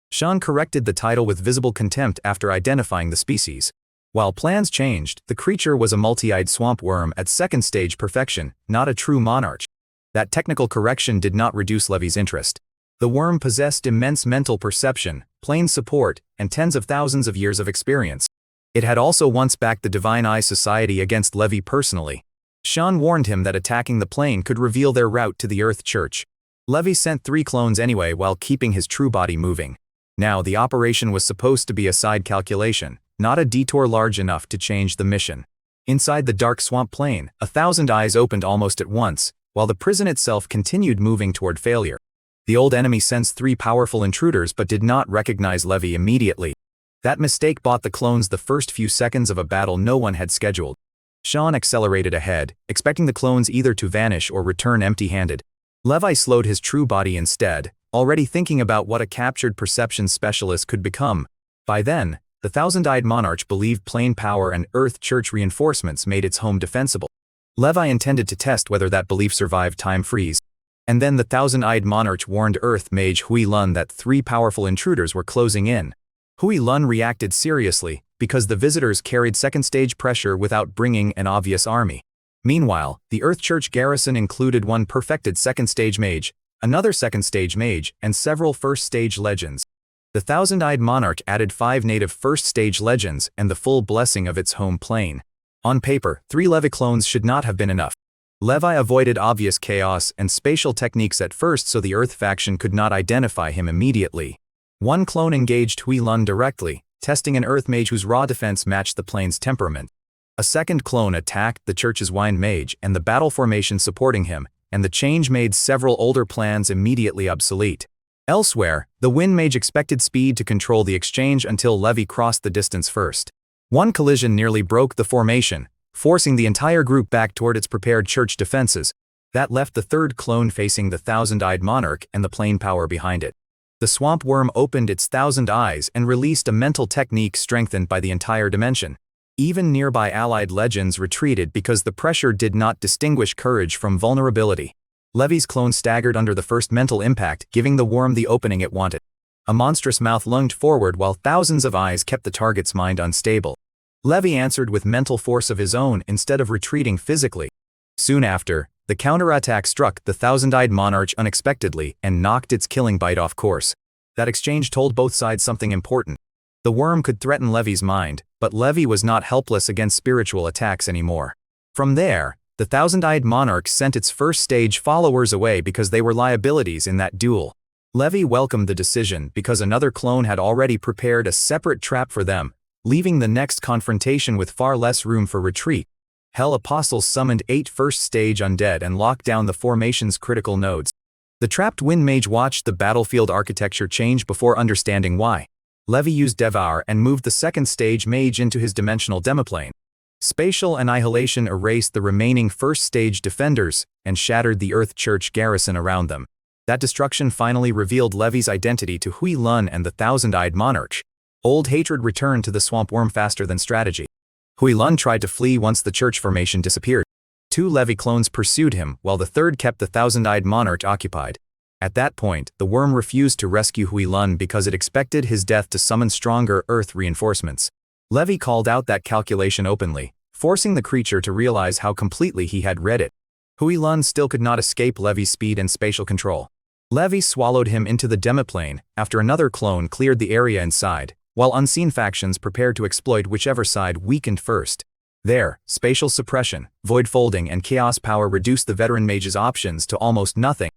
Sean corrected the title with visible contempt after identifying the species. While plans changed, the creature was a multi-eyed swamp worm at second-stage perfection, not a true monarch. That technical correction did not reduce Levi's interest. The worm possessed immense mental perception, plane support, and tens of thousands of years of experience. It had also once backed the Divine Eye Society against Levi personally. Sean warned him that attacking the plane could reveal their route to the Earth Church. Levi sent 3 clones anyway while keeping his true body moving. Now the operation was supposed to be a side calculation, not a detour large enough to change the mission. Inside the dark swamp plane, 1,000 eyes opened almost at once, while the prison itself continued moving toward failure. The old enemy sensed 3 powerful intruders but did not recognize Levi immediately. That mistake bought the clones the first few seconds of a battle no one had scheduled. Sean accelerated ahead, expecting the clones either to vanish or return empty-handed. Levi slowed his true body instead, already thinking about what a captured perception specialist could become. By then, the thousand-eyed monarch believed plane power and Earth Church reinforcements made its home defensible. Levi intended to test whether that belief survived time freeze. And then the thousand-eyed monarch warned Earth mage Hui Lun that 3 powerful intruders were closing in. Hui Lun reacted seriously, because the visitors carried second-stage pressure without bringing an obvious army. Meanwhile, the Earth Church garrison included 1 perfected second-stage mage, another second-stage mage, and several first-stage legends. The thousand-eyed monarch added 5 native first-stage legends and the full blessing of its home plane. On paper, 3 Levi clones should not have been enough. Levi avoided obvious chaos and spatial techniques at first so the Earth faction could not identify him immediately. 1 clone engaged Hui Lun directly, testing an Earth mage whose raw defense matched the plane's temperament. A second clone attacked the Church's Wind mage and the battle formation supporting him, and the change made several older plans immediately obsolete. Elsewhere, the Wind mage expected speed to control the exchange until Levi crossed the distance first. 1 collision nearly broke the formation, forcing the entire group back toward its prepared Church defenses. That left the third clone facing the thousand-eyed monarch and the plane power behind it. The swamp worm opened its 1,000 eyes and released a mental technique strengthened by the entire dimension. Even nearby allied legends retreated because the pressure did not distinguish courage from vulnerability. Levi's clone staggered under the first mental impact, giving the worm the opening it wanted. A monstrous mouth lunged forward while thousands of eyes kept the target's mind unstable. Levi answered with mental force of his own instead of retreating physically. Soon after, the counterattack struck the thousand-eyed monarch unexpectedly and knocked its killing bite off course. That exchange told both sides something important. The worm could threaten Levi's mind, but Levi was not helpless against spiritual attacks anymore. From there, the thousand-eyed monarch sent its first-stage followers away because they were liabilities in that duel. Levi welcomed the decision because another clone had already prepared a separate trap for them, leaving the next confrontation with far less room for retreat. Hell Apostles summoned 8 first-stage undead and locked down the formation's critical nodes. The trapped Wind Mage watched the battlefield architecture change before understanding why. Levi used Devour and moved the second-stage mage into his dimensional demiplane. Spatial annihilation erased the remaining first-stage defenders and shattered the Earth Church garrison around them. That destruction finally revealed Levi's identity to Hui Lun and the thousand-eyed monarch. Old hatred returned to the swamp worm faster than strategy. Hui Lun tried to flee once the church formation disappeared. 2 Levi clones pursued him, while the third kept the thousand-eyed monarch occupied. At that point, the worm refused to rescue Hui Lun because it expected his death to summon stronger Earth reinforcements. Levi called out that calculation openly, forcing the creature to realize how completely he had read it. Hui Lun still could not escape Levi's speed and spatial control. Levi swallowed him into the demiplane after another clone cleared the area inside, while unseen factions prepared to exploit whichever side weakened first. There, spatial suppression, void folding and chaos power reduced the veteran mage's options to almost nothing.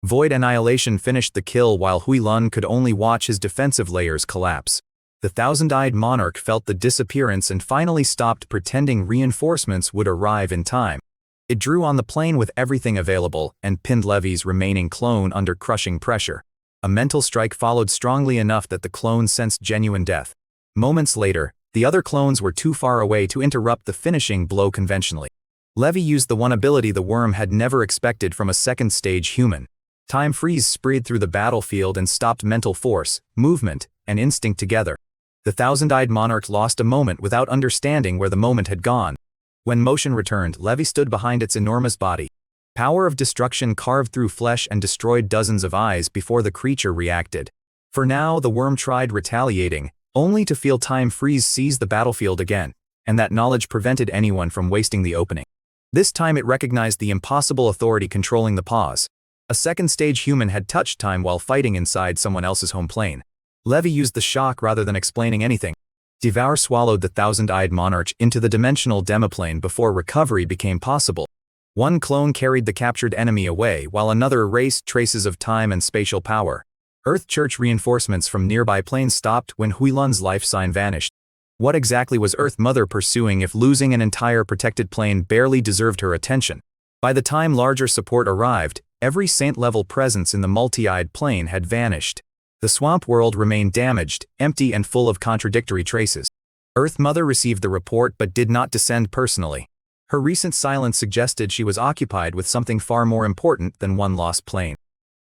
Void annihilation finished the kill while Hui Lun could only watch his defensive layers collapse. The thousand-eyed monarch felt the disappearance and finally stopped pretending reinforcements would arrive in time. It drew on the plane with everything available and pinned Levi's remaining clone under crushing pressure. A mental strike followed strongly enough that the clone sensed genuine death. Moments later, the other clones were too far away to interrupt the finishing blow conventionally. Levi used the one ability the worm had never expected from a second-stage human. Time freeze spread through the battlefield and stopped mental force, movement, and instinct together. The thousand-eyed monarch lost a moment without understanding where the moment had gone. When motion returned, Levi stood behind its enormous body. Power of destruction carved through flesh and destroyed dozens of eyes before the creature reacted. For now, the worm tried retaliating, only to feel time freeze seize the battlefield again, and that knowledge prevented anyone from wasting the opening. This time it recognized the impossible authority controlling the pause. A second-stage human had touched time while fighting inside someone else's home plane. Levi used the shock rather than explaining anything. Devour swallowed the thousand-eyed monarch into the dimensional demiplane before recovery became possible. One clone carried the captured enemy away while another erased traces of time and spatial power. Earth Church reinforcements from nearby planes stopped when Hui Lun's life sign vanished. What exactly was Earth Mother pursuing if losing an entire protected plane barely deserved her attention? By the time larger support arrived, every saint-level presence in the multi-eyed plane had vanished. The swamp world remained damaged, empty and full of contradictory traces. Earth Mother received the report but did not descend personally. Her recent silence suggested she was occupied with something far more important than one lost plane.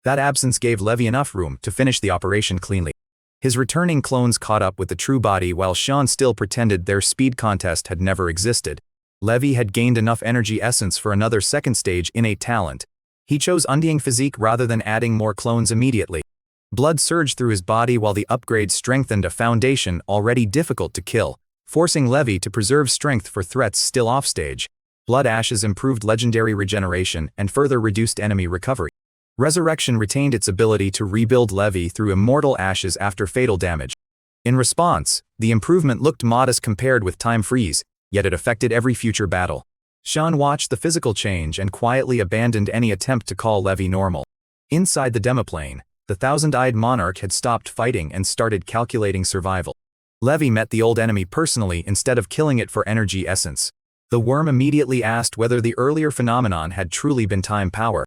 That absence gave Levi enough room to finish the operation cleanly. His returning clones caught up with the true body while Sean still pretended their speed contest had never existed. Levi had gained enough energy essence for another second-stage innate talent. He chose undying physique rather than adding more clones immediately. Blood surged through his body while the upgrade strengthened a foundation already difficult to kill, forcing Levi to preserve strength for threats still offstage. Blood ashes improved legendary regeneration and further reduced enemy recovery. Resurrection retained its ability to rebuild Levi through immortal ashes after fatal damage. In response, the improvement looked modest compared with time freeze, yet it affected every future battle. Sean watched the physical change and quietly abandoned any attempt to call Levi normal. Inside the demiplane, the thousand-eyed monarch had stopped fighting and started calculating survival. Levi met the old enemy personally instead of killing it for energy essence. The worm immediately asked whether the earlier phenomenon had truly been time power.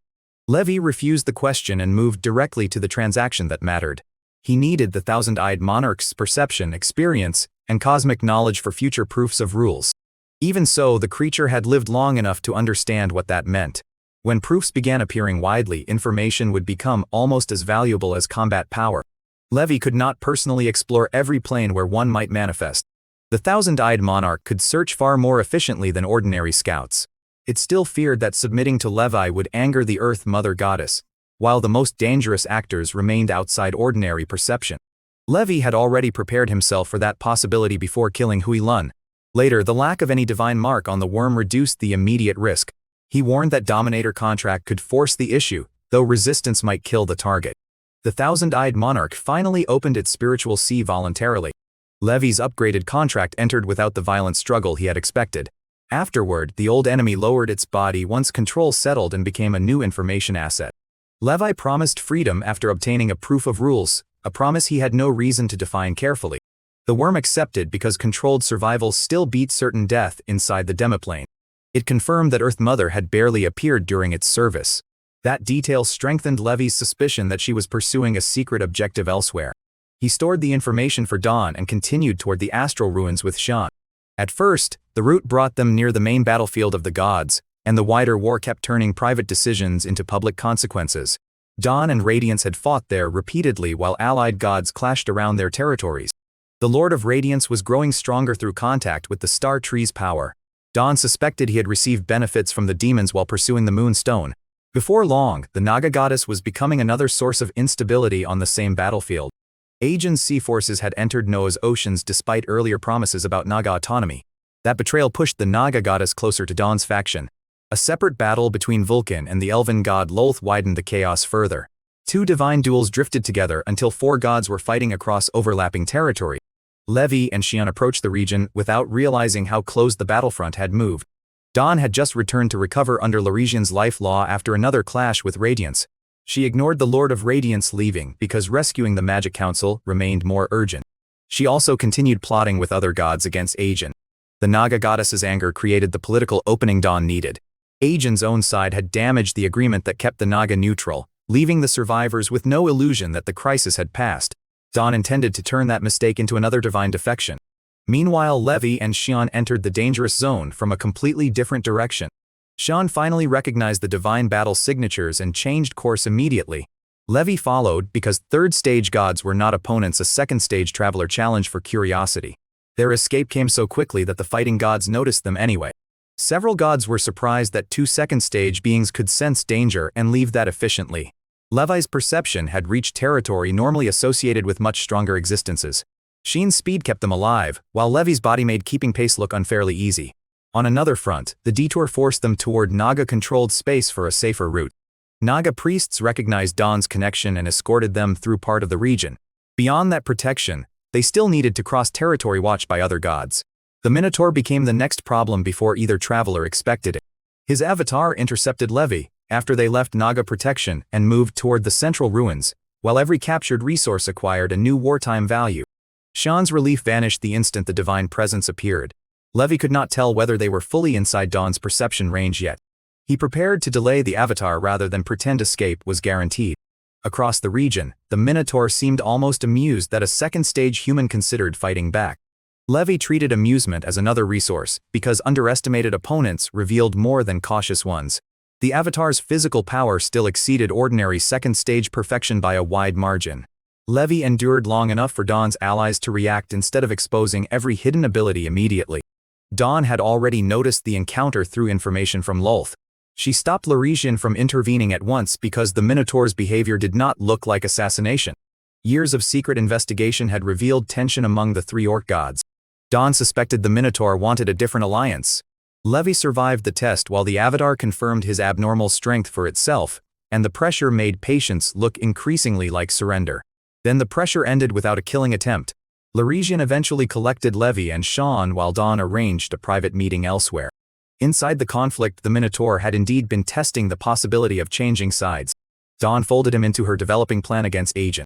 Levi refused the question and moved directly to the transaction that mattered. He needed the thousand-eyed monarch's perception, experience, and cosmic knowledge for future proofs of rules. Even so, the creature had lived long enough to understand what that meant. When proofs began appearing widely, information would become almost as valuable as combat power. Levi could not personally explore every plane where one might manifest. The thousand-eyed monarch could search far more efficiently than ordinary scouts. It still feared that submitting to Levi would anger the Earth Mother Goddess, while the most dangerous actors remained outside ordinary perception. Levi had already prepared himself for that possibility before killing Hui Lun. Later, the lack of any divine mark on the worm reduced the immediate risk. He warned that Dominator contract could force the issue, though resistance might kill the target. The thousand-eyed monarch finally opened its spiritual sea voluntarily. Levi's upgraded contract entered without the violent struggle he had expected. Afterward, the old enemy lowered its body once control settled and became a new information asset. Levi promised freedom after obtaining a proof of rules, a promise he had no reason to define carefully. The worm accepted because controlled survival still beat certain death inside the demiplane. It confirmed that Earth Mother had barely appeared during its service. That detail strengthened Levi's suspicion that she was pursuing a secret objective elsewhere. He stored the information for dawn and continued toward the astral ruins with Shan. At first, the route brought them near the main battlefield of the gods, and the wider war kept turning private decisions into public consequences. Dawn and Radiance had fought there repeatedly while allied gods clashed around their territories. The Lord of Radiance was growing stronger through contact with the Star Tree's power. Dawn suspected he had received benefits from the demons while pursuing the Moon Stone. Before long, the Naga goddess was becoming another source of instability on the same battlefield. Aegean's sea forces had entered Noah's oceans despite earlier promises about Naga autonomy. That betrayal pushed the Naga goddess closer to Dawn's faction. A separate battle between Vulcan and the elven god Lolth widened the chaos further. Two divine duels drifted together until four gods were fighting across overlapping territory. Levi and Xian approached the region without realizing how close the battlefront had moved. Dawn had just returned to recover under Laresian's life law after another clash with Radiance. She ignored the Lord of Radiance leaving because rescuing the Magic Council remained more urgent. She also continued plotting with other gods against Aegean. The Naga goddess's anger created the political opening Dawn needed. Aegean's own side had damaged the agreement that kept the Naga neutral, leaving the survivors with no illusion that the crisis had passed. Dawn intended to turn that mistake into another divine defection. Meanwhile, Levi and Xian entered the dangerous zone from a completely different direction. Xian finally recognized the divine battle signatures and changed course immediately. Levi followed because third-stage gods were not opponents. A second-stage traveler challenged for curiosity. Their escape came so quickly that the fighting gods noticed them anyway. Several gods were surprised that two second-stage beings could sense danger and leave that efficiently. Levi's perception had reached territory normally associated with much stronger existences. Xian's speed kept them alive, while Levi's body made keeping pace look unfairly easy. On another front, the detour forced them toward Naga-controlled space for a safer route. Naga priests recognized Dawn's connection and escorted them through part of the region. Beyond that protection, they still needed to cross territory watched by other gods. The Minotaur became the next problem before either traveler expected it. His avatar intercepted Levi after they left Naga protection and moved toward the central ruins, while every captured resource acquired a new wartime value. Xian's relief vanished the instant the divine presence appeared. Levi could not tell whether they were fully inside Dawn's perception range yet. He prepared to delay the avatar rather than pretend escape was guaranteed. Across the region, the Minotaur seemed almost amused that a second-stage human considered fighting back. Levi treated amusement as another resource, because underestimated opponents revealed more than cautious ones. The avatar's physical power still exceeded ordinary second-stage perfection by a wide margin. Levi endured long enough for Dawn's allies to react instead of exposing every hidden ability immediately. Dawn had already noticed the encounter through information from Lolth. She stopped Laresian from intervening at once because the Minotaur's behavior did not look like assassination. Years of secret investigation had revealed tension among the three orc gods. Dawn suspected the Minotaur wanted a different alliance. Levi survived the test while the avatar confirmed his abnormal strength for itself, and the pressure made patience look increasingly like surrender. Then the pressure ended without a killing attempt. Laresian eventually collected Levi and Xian while Dawn arranged a private meeting elsewhere. Inside the conflict, the Minotaur had indeed been testing the possibility of changing sides. Dawn folded him into her developing plan against Aegean.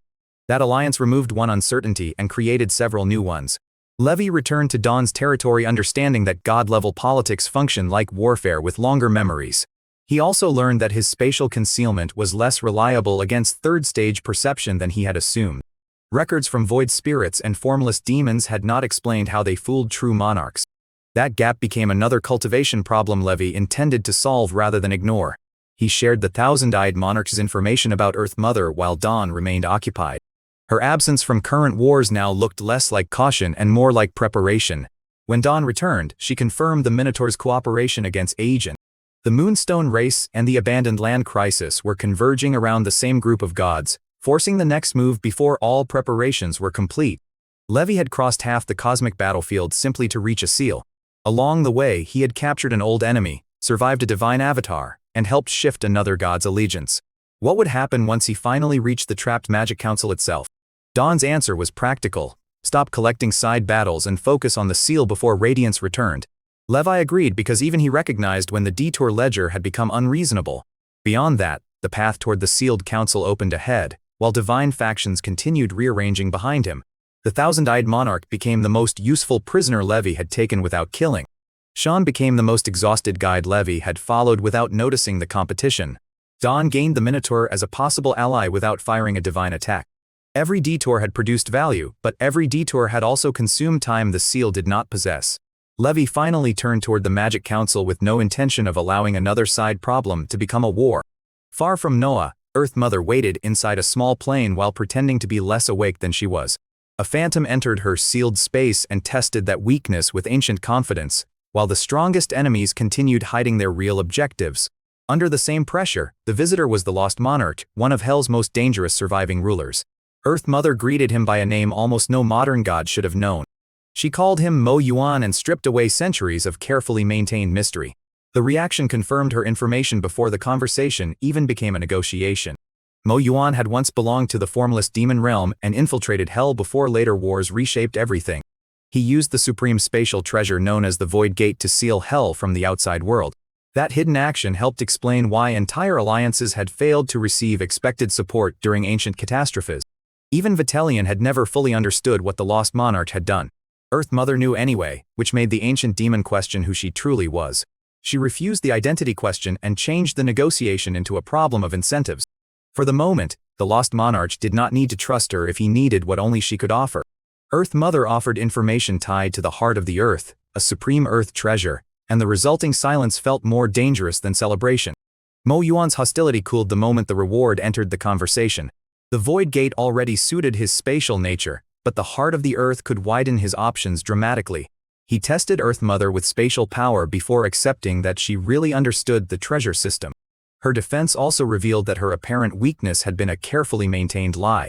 That alliance removed one uncertainty and created several new ones. Levi returned to Dawn's territory understanding that god-level politics function like warfare with longer memories. He also learned that his spatial concealment was less reliable against third-stage perception than he had assumed. Records from void spirits and formless demons had not explained how they fooled true monarchs. That gap became another cultivation problem Levi intended to solve rather than ignore. He shared the thousand-eyed monarch's information about Earth Mother while Dawn remained occupied. Her absence from current wars now looked less like caution and more like preparation, When Dawn returned, she confirmed the Minotaur's cooperation against Agent. The Moonstone race and the abandoned land crisis were converging around the same group of gods, forcing the next move before all preparations were complete. Levi had crossed half the cosmic battlefield simply to reach a seal. Along the way, he had captured an old enemy, survived a divine avatar, and helped shift another god's allegiance. What would happen once he finally reached the trapped magic council itself? Dawn's answer was practical. Stop collecting side battles and focus on the seal before Radiance returned. Levi agreed because even he recognized when the detour ledger had become unreasonable. Beyond that, the path toward the sealed council opened ahead, while divine factions continued rearranging behind him. The thousand-eyed monarch became the most useful prisoner Levi had taken without killing. Sean became the most exhausted guide Levi had followed without noticing the competition. Dawn gained the Minotaur as a possible ally without firing a divine attack. Every detour had produced value, but every detour had also consumed time the seal did not possess. Levi finally turned toward the Magic Council with no intention of allowing another side problem to become a war. Far from Noah, Earth Mother waited inside a small plane while pretending to be less awake than she was. A phantom entered her sealed space and tested that weakness with ancient confidence, while the strongest enemies continued hiding their real objectives. Under the same pressure, the visitor was the Lost Monarch, one of Hell's most dangerous surviving rulers. Earth Mother greeted him by a name almost no modern god should have known. She called him Mo Yuan and stripped away centuries of carefully maintained mystery. The reaction confirmed her information before the conversation even became a negotiation. Mo Yuan had once belonged to the formless demon realm and infiltrated Hell before later wars reshaped everything. He used the supreme spatial treasure known as the Void Gate to seal Hell from the outside world. That hidden action helped explain why entire alliances had failed to receive expected support during ancient catastrophes. Even Betrayal had never fully understood what the Lost Monarch had done. Earth Mother knew anyway, which made the ancient demon question who she truly was. She refused the identity question and changed the negotiation into a problem of incentives. For the moment, the Lost Monarch did not need to trust her if he needed what only she could offer. Earth Mother offered information tied to the heart of the earth, a supreme earth treasure, and the resulting silence felt more dangerous than celebration. Mo Yuan's hostility cooled the moment the reward entered the conversation. The Void Gate already suited his spatial nature, but the heart of the earth could widen his options dramatically. He tested Earth Mother with spatial power before accepting that she really understood the treasure system. Her defense also revealed that her apparent weakness had been a carefully maintained lie.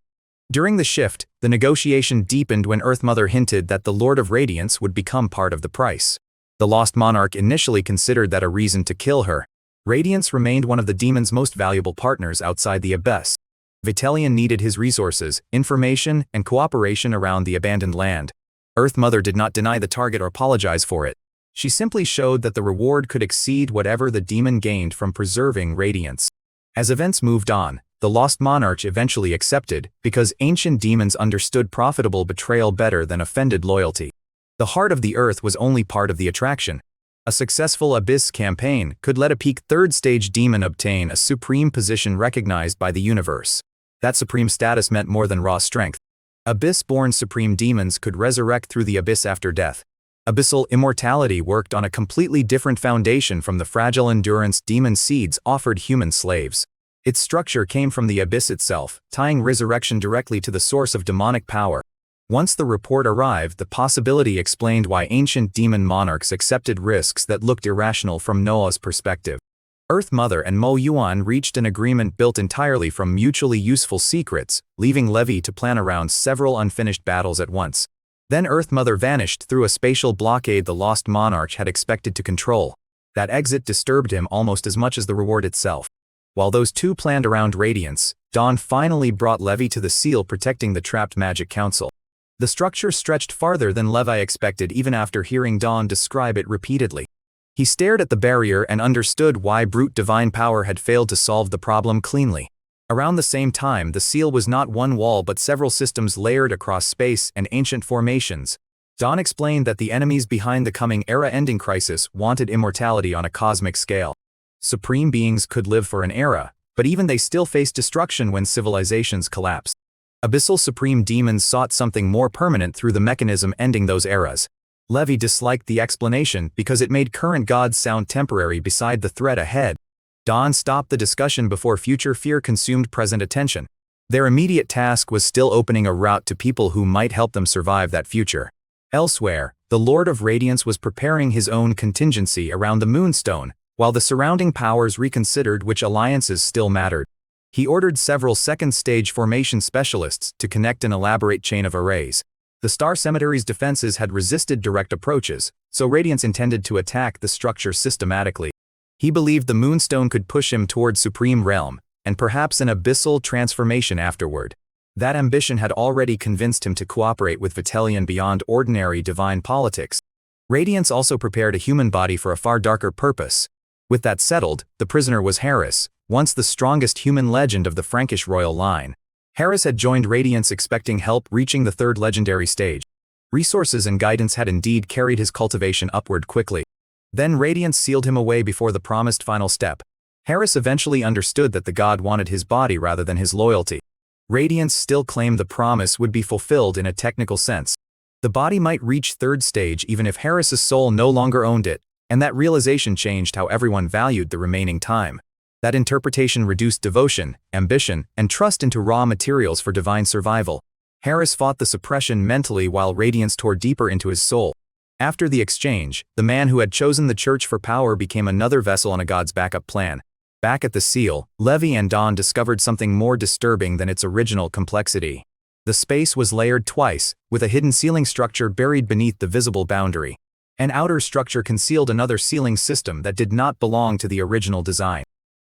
During the shift, the negotiation deepened when Earth Mother hinted that the Lord of Radiance would become part of the price. The Lost Monarch initially considered that a reason to kill her. Radiance remained one of the demon's most valuable partners outside the Abyss. Betrayal needed his resources, information, and cooperation around the abandoned land. Earth Mother did not deny the target or apologize for it. She simply showed that the reward could exceed whatever the demon gained from preserving Radiance. As events moved on, the Lost Monarch eventually accepted, because ancient demons understood profitable betrayal better than offended loyalty. The heart of the earth was only part of the attraction. A successful Abyss campaign could let a peak third-stage demon obtain a supreme position recognized by the universe. That supreme status meant more than raw strength. Abyss-born supreme demons could resurrect through the abyss after death. Abyssal immortality worked on a completely different foundation from the fragile endurance demon seeds offered human slaves. Its structure came from the abyss itself, tying resurrection directly to the source of demonic power. Once the report arrived, the possibility explained why ancient demon monarchs accepted risks that looked irrational from Noah's perspective. Earth Mother and Mo Yuan reached an agreement built entirely from mutually useful secrets, leaving Levi to plan around several unfinished battles at once. Then Earth Mother vanished through a spatial blockade the Lost Monarch had expected to control. That exit disturbed him almost as much as the reward itself. While those two planned around Radiance, Dawn finally brought Levi to the seal protecting the trapped Magic Council. The structure stretched farther than Levi expected even after hearing Dawn describe it repeatedly. He stared at the barrier and understood why brute divine power had failed to solve the problem cleanly. Around the same time, the seal was not one wall but several systems layered across space and ancient formations. Dawn explained that the enemies behind the coming era-ending crisis wanted immortality on a cosmic scale. Supreme beings could live for an era, but even they still faced destruction when civilizations collapsed. Abyssal supreme demons sought something more permanent through the mechanism ending those eras. Levi disliked the explanation because it made current gods sound temporary beside the threat ahead. Dawn stopped the discussion before future fear consumed present attention. Their immediate task was still opening a route to people who might help them survive that future. Elsewhere, the Lord of Radiance was preparing his own contingency around the Moonstone, while the surrounding powers reconsidered which alliances still mattered. He ordered several second-stage formation specialists to connect an elaborate chain of arrays. The Star Cemetery's defenses had resisted direct approaches, so Radiance intended to attack the structure systematically. He believed the Moonstone could push him toward Supreme Realm, and perhaps an abyssal transformation afterward. That ambition had already convinced him to cooperate with Vitellion beyond ordinary divine politics. Radiance also prepared a human body for a far darker purpose. With that settled, the prisoner was Harris, once the strongest human legend of the Frankish royal line. Harris had joined Radiance expecting help reaching the third legendary stage. Resources and guidance had indeed carried his cultivation upward quickly. Then Radiance sealed him away before the promised final step. Harris eventually understood that the god wanted his body rather than his loyalty. Radiance still claimed the promise would be fulfilled in a technical sense. The body might reach third stage even if Harris's soul no longer owned it, and that realization changed how everyone valued the remaining time. That interpretation reduced devotion, ambition, and trust into raw materials for divine survival. Harris fought the suppression mentally while Radiance tore deeper into his soul. After the exchange, the man who had chosen the church for power became another vessel on a god's backup plan. Back at the seal, Levi and Dawn discovered something more disturbing than its original complexity. The space was layered twice, with a hidden ceiling structure buried beneath the visible boundary. An outer structure concealed another ceiling system that did not belong to the original design.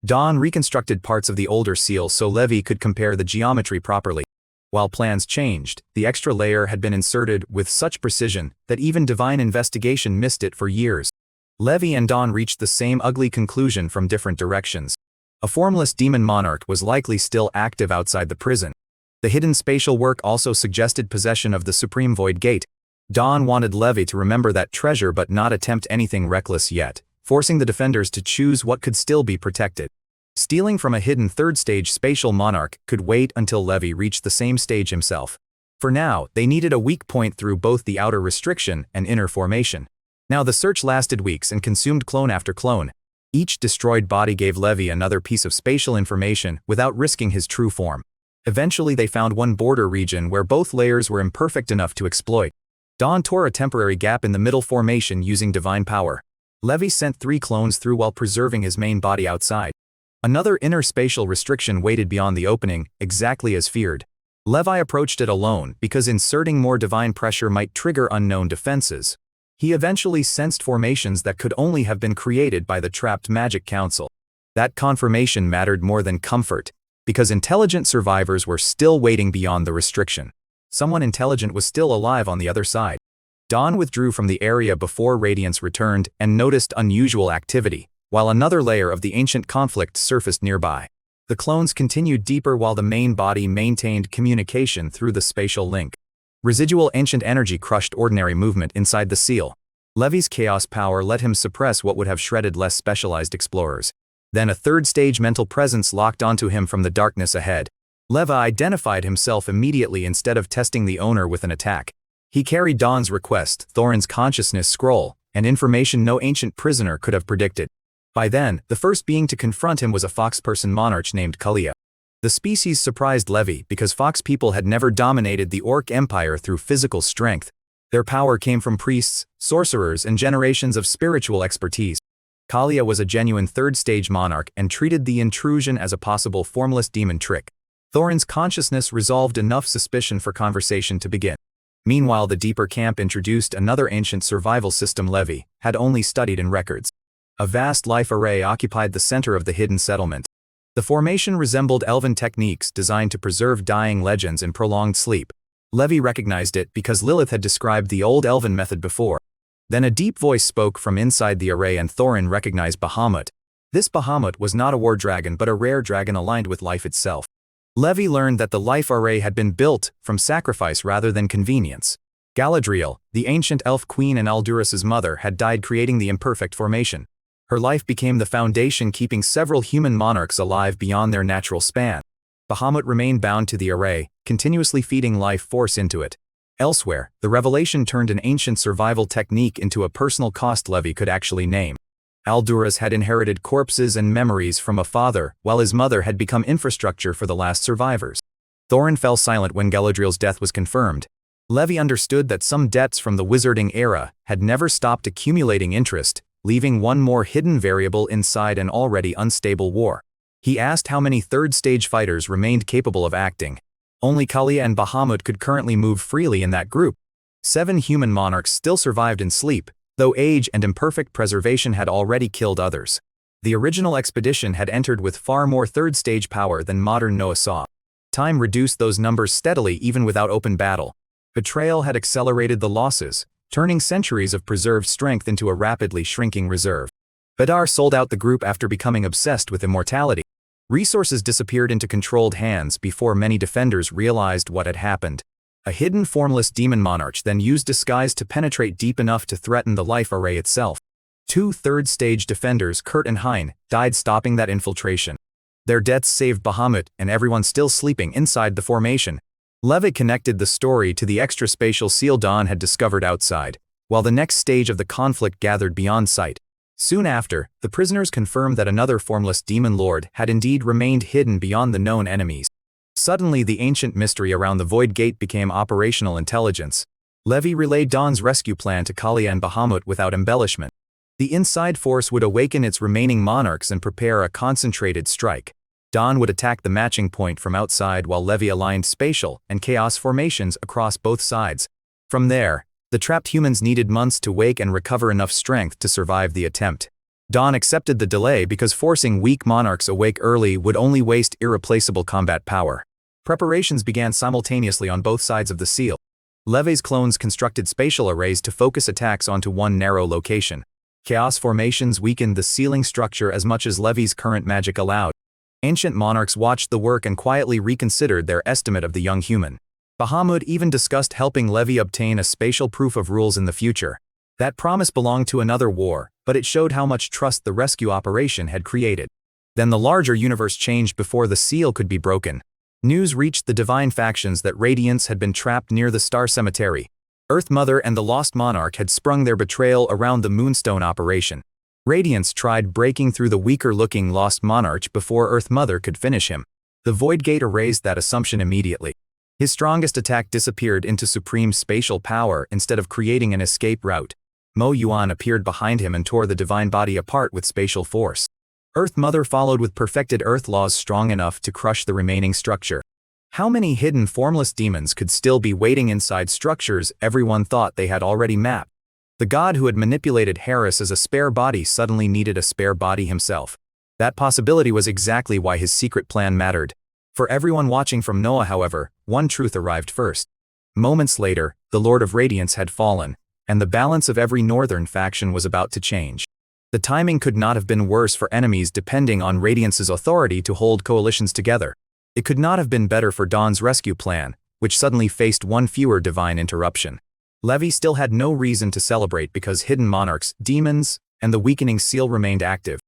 Dawn reconstructed parts of the older seal so Levi could compare the geometry properly. While plans changed, the extra layer had been inserted with such precision that even divine investigation missed it for years. Levi and Dawn reached the same ugly conclusion from different directions. A formless demon monarch was likely still active outside the prison. The hidden spatial work also suggested possession of the Supreme Void Gate. Dawn wanted Levi to remember that treasure but not attempt anything reckless yet, forcing the defenders to choose what could still be protected. Stealing from a hidden third-stage spatial monarch could wait until Levi reached the same stage himself. For now, they needed a weak point through both the outer restriction and inner formation. Now the search lasted weeks and consumed clone after clone. Each destroyed body gave Levi another piece of spatial information without risking his true form. Eventually they found one border region where both layers were imperfect enough to exploit. Dawn tore a temporary gap in the middle formation using divine power. Levi sent 3 clones through while preserving his main body outside. Another inner spatial restriction waited beyond the opening, exactly as feared. Levi approached it alone because inserting more divine pressure might trigger unknown defenses. He eventually sensed formations that could only have been created by the trapped magic council. That confirmation mattered more than comfort, because intelligent survivors were still waiting beyond the restriction. Someone intelligent was still alive on the other side. Dawn withdrew from the area before Radiance returned and noticed unusual activity, while another layer of the ancient conflict surfaced nearby. The clones continued deeper while the main body maintained communication through the spatial link. Residual ancient energy crushed ordinary movement inside the seal. Levi's chaos power let him suppress what would have shredded less specialized explorers. Then a third-stage mental presence locked onto him from the darkness ahead. Levi identified himself immediately instead of testing the owner with an attack. He carried Dawn's request, Thorin's consciousness scroll, and information no ancient prisoner could have predicted. By then, the first being to confront him was a fox person monarch named Kalia. The species surprised Levi because fox people had never dominated the Orc Empire through physical strength. Their power came from priests, sorcerers, and generations of spiritual expertise. Kalia was a genuine third-stage monarch and treated the intrusion as a possible formless demon trick. Thorin's consciousness resolved enough suspicion for conversation to begin. Meanwhile, the deeper camp introduced another ancient survival system Levi had only studied in records. A vast life array occupied the center of the hidden settlement. The formation resembled elven techniques designed to preserve dying legends in prolonged sleep. Levi recognized it because Lilith had described the old elven method before. Then a deep voice spoke from inside the array and Thorin recognized Bahamut. This Bahamut was not a war dragon but a rare dragon aligned with life itself. Levi learned that the life array had been built from sacrifice rather than convenience. Galadriel, the ancient elf queen and Alduras's mother, had died creating the imperfect formation. Her life became the foundation keeping several human monarchs alive beyond their natural span. Bahamut remained bound to the array, continuously feeding life force into it. Elsewhere, the revelation turned an ancient survival technique into a personal cost Levi could actually name. Alduras had inherited corpses and memories from a father, while his mother had become infrastructure for the last survivors. Thorin fell silent when Galadriel's death was confirmed. Levy understood that some debts from the wizarding era had never stopped accumulating interest, leaving one more hidden variable inside an already unstable war. He asked how many third-stage fighters remained capable of acting. Only Kalia and Bahamut could currently move freely in that group. 7 human monarchs still survived in sleep, though age and imperfect preservation had already killed others. The original expedition had entered with far more third-stage power than modern Noah saw. Time reduced those numbers steadily even without open battle. Betrayal had accelerated the losses, turning centuries of preserved strength into a rapidly shrinking reserve. Badar sold out the group after becoming obsessed with immortality. Resources disappeared into controlled hands before many defenders realized what had happened. A hidden formless demon monarch then used disguise to penetrate deep enough to threaten the life array itself. 2 third-stage defenders, Kurt and Hein, died stopping that infiltration. Their deaths saved Bahamut and everyone still sleeping inside the formation. Levy connected the story to the extra-spatial seal Dawn had discovered outside, while the next stage of the conflict gathered beyond sight. Soon after, the prisoners confirmed that another formless demon lord had indeed remained hidden beyond the known enemies. Suddenly the ancient mystery around the Void Gate became operational intelligence. Levy relayed Dawn's rescue plan to Kalia and Bahamut without embellishment. The inside force would awaken its remaining monarchs and prepare a concentrated strike. Dawn would attack the matching point from outside while Levy aligned spatial and chaos formations across both sides. From there, the trapped humans needed months to wake and recover enough strength to survive the attempt. Dawn accepted the delay because forcing weak monarchs awake early would only waste irreplaceable combat power. Preparations began simultaneously on both sides of the seal. Levy's clones constructed spatial arrays to focus attacks onto one narrow location. Chaos formations weakened the sealing structure as much as Levy's current magic allowed. Ancient monarchs watched the work and quietly reconsidered their estimate of the young human. Bahamut even discussed helping Levy obtain a spatial proof of rules in the future. That promise belonged to another war, but it showed how much trust the rescue operation had created. Then the larger universe changed before the seal could be broken. News reached the divine factions that Radiance had been trapped near the Star Cemetery. Earth Mother and the Lost Monarch had sprung their betrayal around the Moonstone operation. Radiance tried breaking through the weaker-looking Lost Monarch before Earth Mother could finish him. The Void Gate erased that assumption immediately. His strongest attack disappeared into supreme spatial power instead of creating an escape route. Mo Yuan appeared behind him and tore the divine body apart with spatial force. Earth Mother followed with perfected earth laws strong enough to crush the remaining structure. How many hidden formless demons could still be waiting inside structures everyone thought they had already mapped? The god who had manipulated Harris as a spare body suddenly needed a spare body himself. That possibility was exactly why his secret plan mattered. For everyone watching from Noah, however, one truth arrived first. Moments later, the Lord of Radiance had fallen, and the balance of every northern faction was about to change. The timing could not have been worse for enemies depending on Radiance's authority to hold coalitions together. It could not have been better for Dawn's rescue plan, which suddenly faced one fewer divine interruption. Levy still had no reason to celebrate because hidden monarchs, demons, and the weakening seal remained active.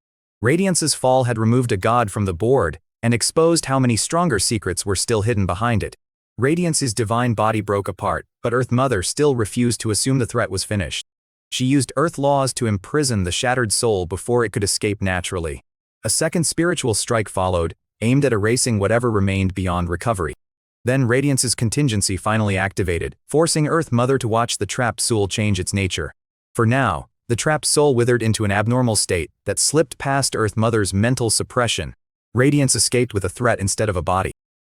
Radiance's fall had removed a god from the board and exposed how many stronger secrets were still hidden behind it. Radiance's divine body broke apart, but Earth Mother still refused to assume the threat was finished. She used Earth laws to imprison the shattered soul before it could escape naturally. A second spiritual strike followed, aimed at erasing whatever remained beyond recovery. Then Radiance's contingency finally activated, forcing Earth Mother to watch the trapped soul change its nature. For now, the trapped soul withered into an abnormal state that slipped past Earth Mother's mental suppression. Radiance escaped with a threat instead of a body.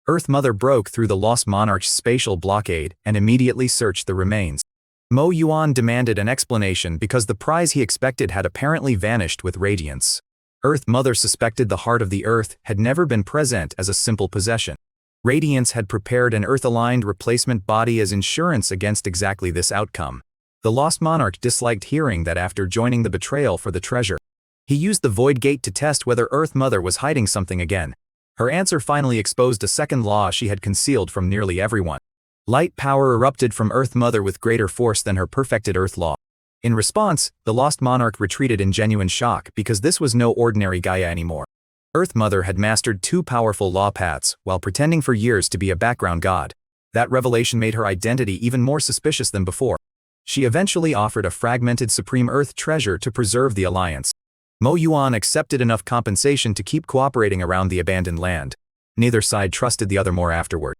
Earth Mother broke through the Lost Monarch's spatial blockade and immediately searched the remains. Mo Yuan demanded an explanation because the prize he expected had apparently vanished with Radiance. Earth Mother suspected the heart of the Earth had never been present as a simple possession. Radiance had prepared an Earth-aligned replacement body as insurance against exactly this outcome. The Lost Monarch disliked hearing that after joining the betrayal for the treasure. He used the Void Gate to test whether Earth Mother was hiding something again. Her answer finally exposed a second law she had concealed from nearly everyone. Light power erupted from Earth Mother with greater force than her perfected Earth law. In response, the Lost Monarch retreated in genuine shock because this was no ordinary Gaia anymore. Earth Mother had mastered 2 powerful law paths while pretending for years to be a background god. That revelation made her identity even more suspicious than before. She eventually offered a fragmented Supreme Earth treasure to preserve the alliance. Mo Yuan accepted enough compensation to keep cooperating around the abandoned land. Neither side trusted the other more afterward.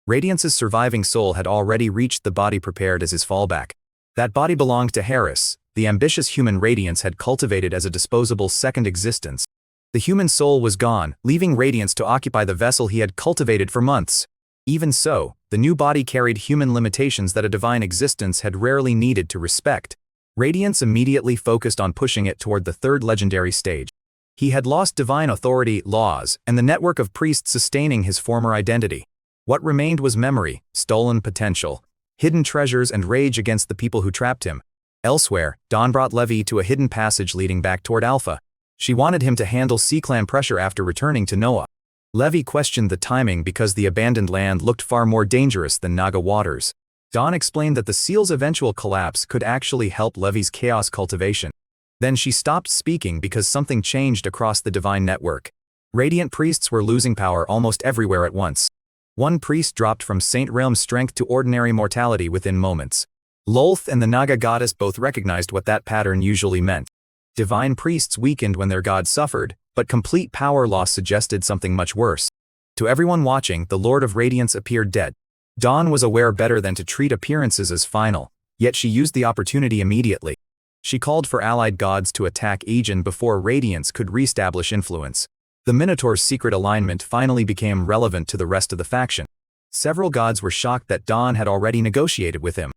Radiance's surviving soul had already reached the body prepared as his fallback. That body belonged to Harris, the ambitious human Radiance had cultivated as a disposable second existence. The human soul was gone, leaving Radiance to occupy the vessel he had cultivated for months. Even so, the new body carried human limitations that a divine existence had rarely needed to respect. Radiance immediately focused on pushing it toward the third legendary stage. He had lost divine authority, laws, and the network of priests sustaining his former identity. What remained was memory, stolen potential, hidden treasures, and rage against the people who trapped him. Elsewhere, Dawn brought Levi to a hidden passage leading back toward Alpha. She wanted him to handle C-clan pressure after returning to Noah. Levi questioned the timing because the abandoned land looked far more dangerous than Naga waters. Dawn explained that the seal's eventual collapse could actually help Levi's chaos cultivation. Then she stopped speaking because something changed across the divine network. Radiant priests were losing power almost everywhere at once. One priest dropped from Saint Realm's strength to ordinary mortality within moments. Lolth and the Naga goddess both recognized what that pattern usually meant. Divine priests weakened when their god suffered, but complete power loss suggested something much worse. To everyone watching, the Lord of Radiance appeared dead. Dawn was aware better than to treat appearances as final, yet she used the opportunity immediately. She called for allied gods to attack Aegon before Radiance could reestablish influence. The Minotaur's secret alignment finally became relevant to the rest of the faction. Several gods were shocked that Dawn had already negotiated with him.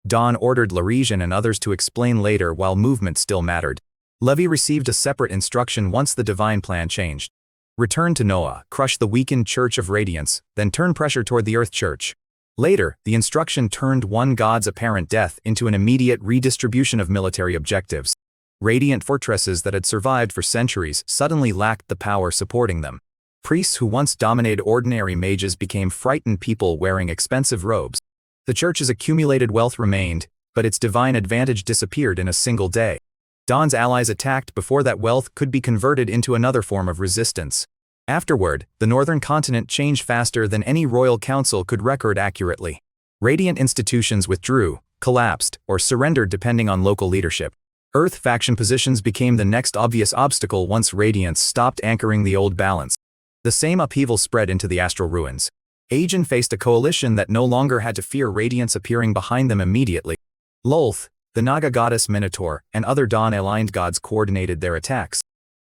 Dawn ordered Laresian and others to explain later while movement still mattered. Levi received a separate instruction once the divine plan changed. Return to Noah, crush the weakened Church of Radiance, then turn pressure toward the Earth Church. Later, the instruction turned one god's apparent death into an immediate redistribution of military objectives. Radiant fortresses that had survived for centuries suddenly lacked the power supporting them. Priests who once dominated ordinary mages became frightened people wearing expensive robes. The church's accumulated wealth remained, but its divine advantage disappeared in a single day. Dawn's allies attacked before that wealth could be converted into another form of resistance. Afterward, the northern continent changed faster than any royal council could record accurately. Radiant institutions withdrew, collapsed, or surrendered depending on local leadership. Earth faction positions became the next obvious obstacle once Radiance stopped anchoring the old balance. The same upheaval spread into the astral ruins. Aegon faced a coalition that no longer had to fear Radiance appearing behind them immediately. Lolth, the Naga goddess Minotaur, and other Dawn-aligned gods coordinated their attacks.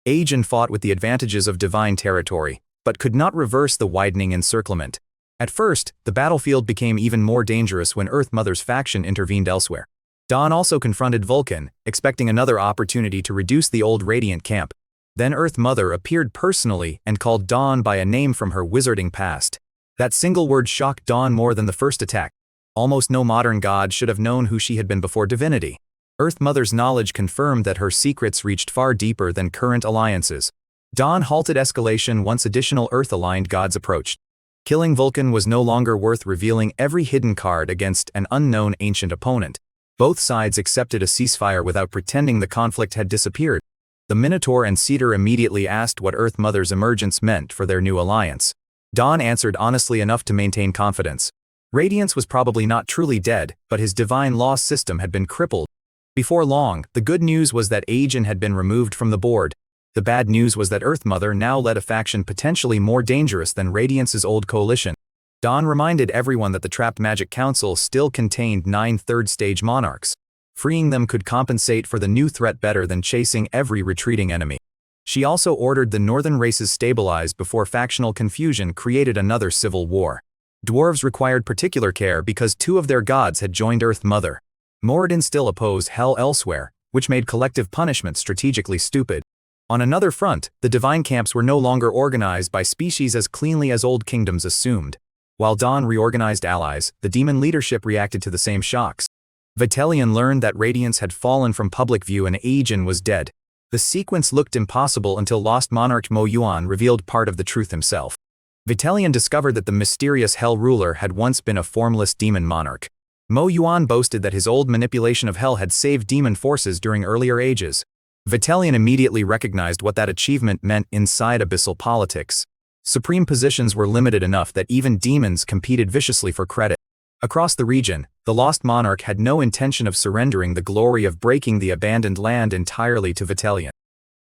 Aegon fought with the advantages of divine territory, but could not reverse the widening encirclement. At first, the battlefield became even more dangerous when Earth Mother's faction intervened elsewhere. Dawn also confronted Vulcan, expecting another opportunity to reduce the old Radiant camp. Then Earth Mother appeared personally and called Dawn by a name from her wizarding past. That single word shocked Dawn more than the first attack. Almost no modern god should have known who she had been before divinity. Earth Mother's knowledge confirmed that her secrets reached far deeper than current alliances. Dawn halted escalation once additional Earth-aligned gods approached. Killing Vulcan was no longer worth revealing every hidden card against an unknown ancient opponent. Both sides accepted a ceasefire without pretending the conflict had disappeared. The Minotaur and Cedar immediately asked what Earth Mother's emergence meant for their new alliance. Dawn answered honestly enough to maintain confidence. Radiance was probably not truly dead, but his divine law system had been crippled. Before long, the good news was that Aegon had been removed from the board. The bad news was that Earth Mother now led a faction potentially more dangerous than Radiance's old coalition. Dawn reminded everyone that the trapped Magic Council still contained 9 third-stage monarchs. Freeing them could compensate for the new threat better than chasing every retreating enemy. She also ordered the northern races stabilized before factional confusion created another civil war. Dwarves required particular care because 2 of their gods had joined Earth Mother. Moradin still opposed hell elsewhere, which made collective punishment strategically stupid. On another front, the divine camps were no longer organized by species as cleanly as old kingdoms assumed. While Dawn reorganized allies, the demon leadership reacted to the same shocks. Vitalian learned that Radiance had fallen from public view and Aegon was dead. The sequence looked impossible until Lost Monarch Mo Yuan revealed part of the truth himself. Vitalian discovered that the mysterious Hell ruler had once been a formless demon monarch. Mo Yuan boasted that his old manipulation of Hell had saved demon forces during earlier ages. Vitalian immediately recognized what that achievement meant inside abyssal politics. Supreme positions were limited enough that even demons competed viciously for credit. Across the region, the Lost Monarch had no intention of surrendering the glory of breaking the abandoned land entirely to Vitalian.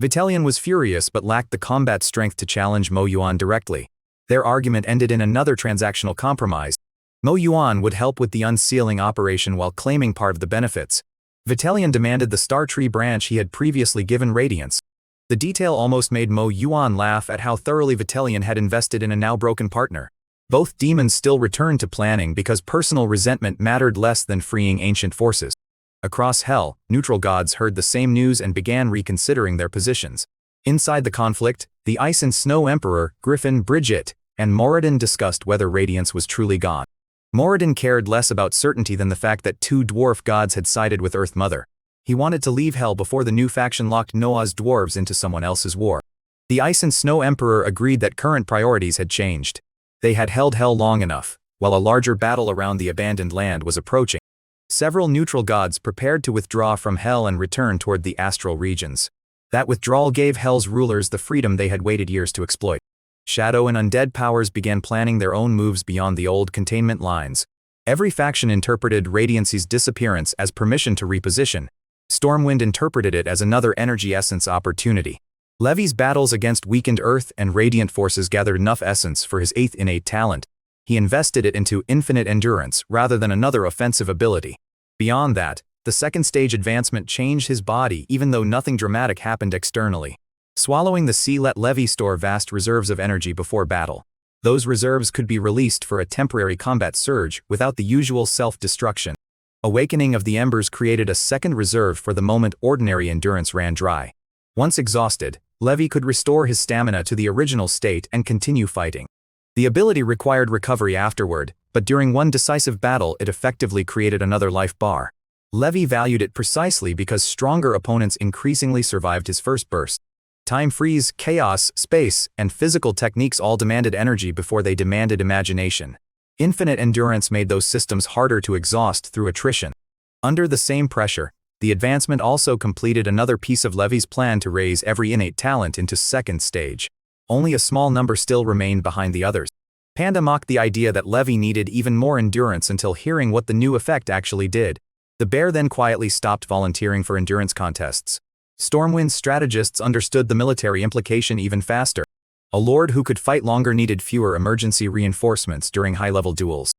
Vitalian was furious but lacked the combat strength to challenge Mo Yuan directly. Their argument ended in another transactional compromise. Mo Yuan would help with the unsealing operation while claiming part of the benefits. Betrayal demanded the Star Tree branch he had previously given Radiance. The detail almost made Mo Yuan laugh at how thoroughly Betrayal had invested in a now-broken partner. Both demons still returned to planning because personal resentment mattered less than freeing ancient forces. Across Hell, neutral gods heard the same news and began reconsidering their positions. Inside the conflict, the Ice and Snow Emperor, Griffin, Bridget, and Moradin discussed whether Radiance was truly gone. Moradin cared less about certainty than the fact that two dwarf gods had sided with Earth Mother. He wanted to leave Hell before the new faction locked Noah's dwarves into someone else's war. The Ice and Snow Emperor agreed that current priorities had changed. They had held Hell long enough, while a larger battle around the abandoned land was approaching. Several neutral gods prepared to withdraw from Hell and return toward the astral regions. That withdrawal gave Hell's rulers the freedom they had waited years to exploit. Shadow and undead powers began planning their own moves beyond the old containment lines. Every faction interpreted Radiance's disappearance as permission to reposition. Stormwind interpreted it as another energy essence opportunity. Levy's battles against weakened Earth and Radiant forces gathered enough essence for his 8th innate talent. He invested it into infinite endurance rather than another offensive ability. Beyond that, the second stage advancement changed his body even though nothing dramatic happened externally. Swallowing the sea let Levy store vast reserves of energy before battle. Those reserves could be released for a temporary combat surge without the usual self-destruction. Awakening of the Embers created a second reserve for the moment ordinary endurance ran dry. Once exhausted, Levy could restore his stamina to the original state and continue fighting. The ability required recovery afterward, but during one decisive battle it effectively created another life bar. Levy valued it precisely because stronger opponents increasingly survived his first burst. Time freeze, chaos, space, and physical techniques all demanded energy before they demanded imagination. Infinite endurance made those systems harder to exhaust through attrition. Under the same pressure, the advancement also completed another piece of Levy's plan to raise every innate talent into second stage. Only a small number still remained behind the others. Panda mocked the idea that Levy needed even more endurance until hearing what the new effect actually did. The bear then quietly stopped volunteering for endurance contests. Stormwind's strategists understood the military implication even faster. A lord who could fight longer needed fewer emergency reinforcements during high-level duels.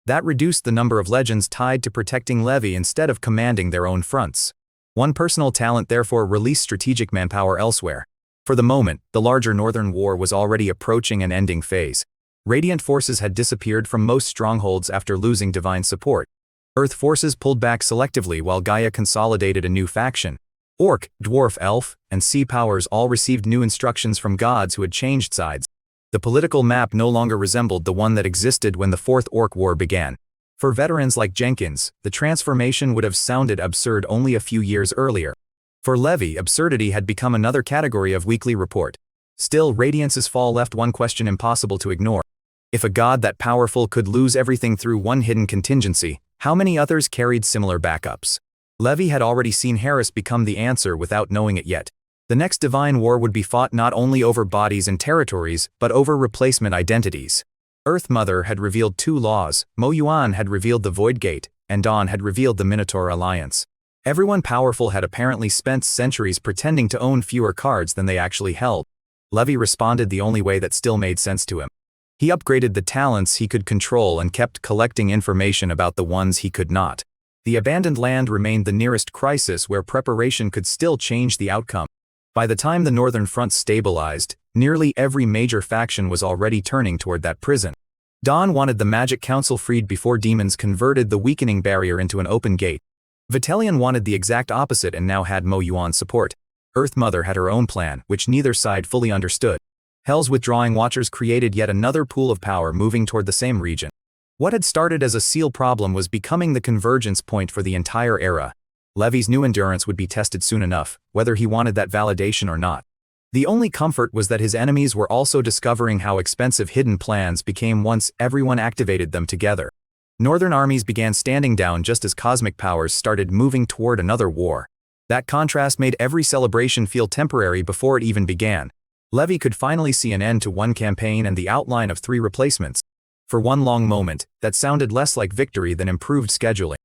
That reduced the number of legends tied to protecting Levy instead of commanding their own fronts. One personal talent therefore released strategic manpower elsewhere. For the moment, the larger Northern War was already approaching an ending phase. Radiant forces had disappeared from most strongholds after losing divine support. Earth forces pulled back selectively while Gaia consolidated a new faction. Orc, dwarf, elf, and sea powers all received new instructions from gods who had changed sides. The political map no longer resembled the one that existed when the Fourth Orc War began. For veterans like Jenkins, the transformation would have sounded absurd only a few years earlier. For Levy, absurdity had become another category of weekly report. Still, Radiance's fall left one question impossible to ignore. If a god that powerful could lose everything through one hidden contingency, how many others carried similar backups? Levy had already seen Harris become the answer without knowing it yet. The next divine war would be fought not only over bodies and territories, but over replacement identities. Earth Mother had revealed two laws, Mo Yuan had revealed the Void Gate, and Dawn had revealed the Minotaur Alliance. Everyone powerful had apparently spent centuries pretending to own fewer cards than they actually held. Levy responded the only way that still made sense to him. He upgraded the talents he could control and kept collecting information about the ones he could not. The abandoned land remained the nearest crisis where preparation could still change the outcome. By the time the Northern Front stabilized, nearly every major faction was already turning toward that prison. Dawn wanted the Magic Council freed before demons converted the weakening barrier into an open gate. Betrayal wanted the exact opposite and now had Mo Yuan's support. Earth Mother had her own plan, which neither side fully understood. Hell's withdrawing watchers created yet another pool of power moving toward the same region. What had started as a seal problem was becoming the convergence point for the entire era. Levy's new endurance would be tested soon enough, whether he wanted that validation or not. The only comfort was that his enemies were also discovering how expensive hidden plans became once everyone activated them together. Northern armies began standing down just as cosmic powers started moving toward another war. That contrast made every celebration feel temporary before it even began. Levy could finally see an end to one campaign and the outline of 3 replacements. For one long moment, that sounded less like victory than improved scheduling.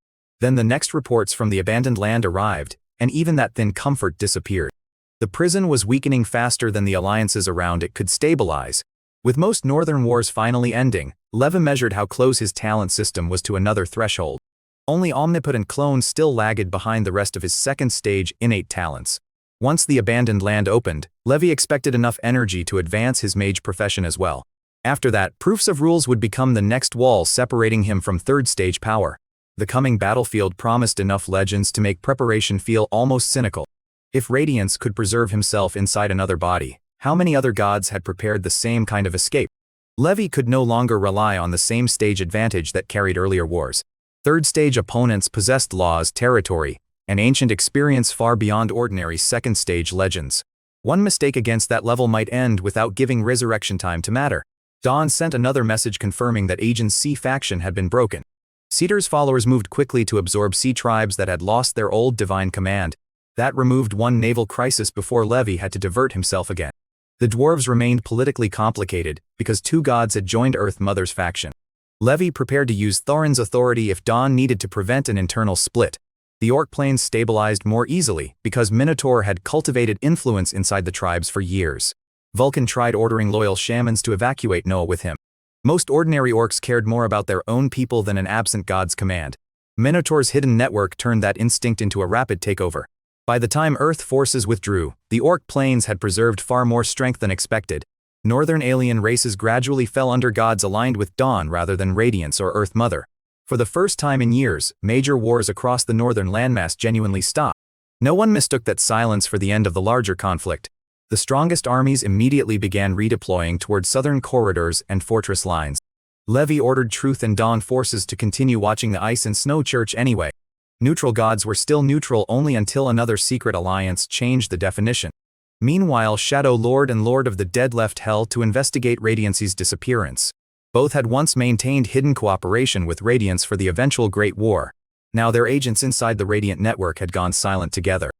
Then the next reports from the abandoned land arrived, and even that thin comfort disappeared. The prison was weakening faster than the alliances around it could stabilize. With most northern wars finally ending, Levi measured how close his talent system was to another threshold. Only omnipotent clones still lagged behind the rest of his second stage innate talents. Once the abandoned land opened, Levi expected enough energy to advance his mage profession as well. After that, proofs of rules would become the next wall separating him from third stage power. The coming battlefield promised enough legends to make preparation feel almost cynical. If Radiance could preserve himself inside another body, how many other gods had prepared the same kind of escape? Levi could no longer rely on the same stage advantage that carried earlier wars. Third stage opponents possessed laws, territory, and ancient experience far beyond ordinary second stage legends. One mistake against that level might end without giving resurrection time to matter. Dawn sent another message confirming that Aegon's Sea faction had been broken. Cedar's followers moved quickly to absorb sea tribes that had lost their old divine command. That removed one naval crisis before Levi had to divert himself again. The dwarves remained politically complicated because two gods had joined Earth Mother's faction. Levi prepared to use Thorin's authority if Dawn needed to prevent an internal split. The Orc Plains stabilized more easily because Minotaur had cultivated influence inside the tribes for years. Vulcan tried ordering loyal shamans to evacuate Noah with him. Most ordinary orcs cared more about their own people than an absent god's command. Minotaur's hidden network turned that instinct into a rapid takeover. By the time Earth forces withdrew, the Orc Plains had preserved far more strength than expected. Northern alien races gradually fell under gods aligned with Dawn rather than Radiance or Earth Mother. For the first time in years, major wars across the northern landmass genuinely stopped. No one mistook that silence for the end of the larger conflict. The strongest armies immediately began redeploying toward southern corridors and fortress lines. Levi ordered Truth and Dawn forces to continue watching the Ice and Snow Church anyway. Neutral gods were still neutral only until another secret alliance changed the definition. Meanwhile, Shadow Lord and Lord of the Dead left Hell to investigate Radiance's disappearance. Both had once maintained hidden cooperation with Radiance for the eventual Great War. Now their agents inside the Radiant network had gone silent together.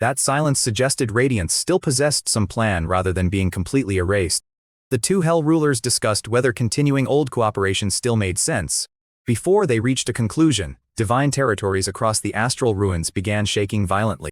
That silence suggested Radiance still possessed some plan rather than being completely erased. The two Hell rulers discussed whether continuing old cooperation still made sense. Before they reached a conclusion, divine territories across the astral ruins began shaking violently.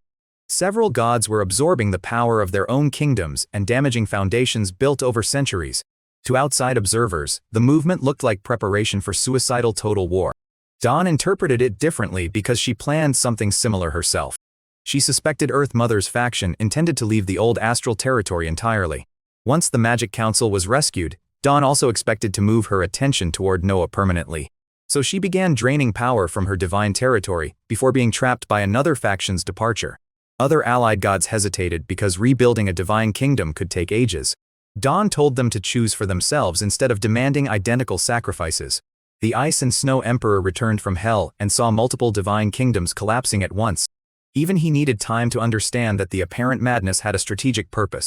Several gods were absorbing the power of their own kingdoms and damaging foundations built over centuries. To outside observers, the movement looked like preparation for suicidal total war. Dawn interpreted it differently because she planned something similar herself. She suspected Earth Mother's faction intended to leave the old astral territory entirely. Once the Magic Council was rescued, Dawn also expected to move her attention toward Noah permanently. So she began draining power from her divine territory before being trapped by another faction's departure. Other allied gods hesitated because rebuilding a divine kingdom could take ages. Dawn told them to choose for themselves instead of demanding identical sacrifices. The Ice and Snow Emperor returned from Hell and saw multiple divine kingdoms collapsing at once. Even he needed time to understand that the apparent madness had a strategic purpose.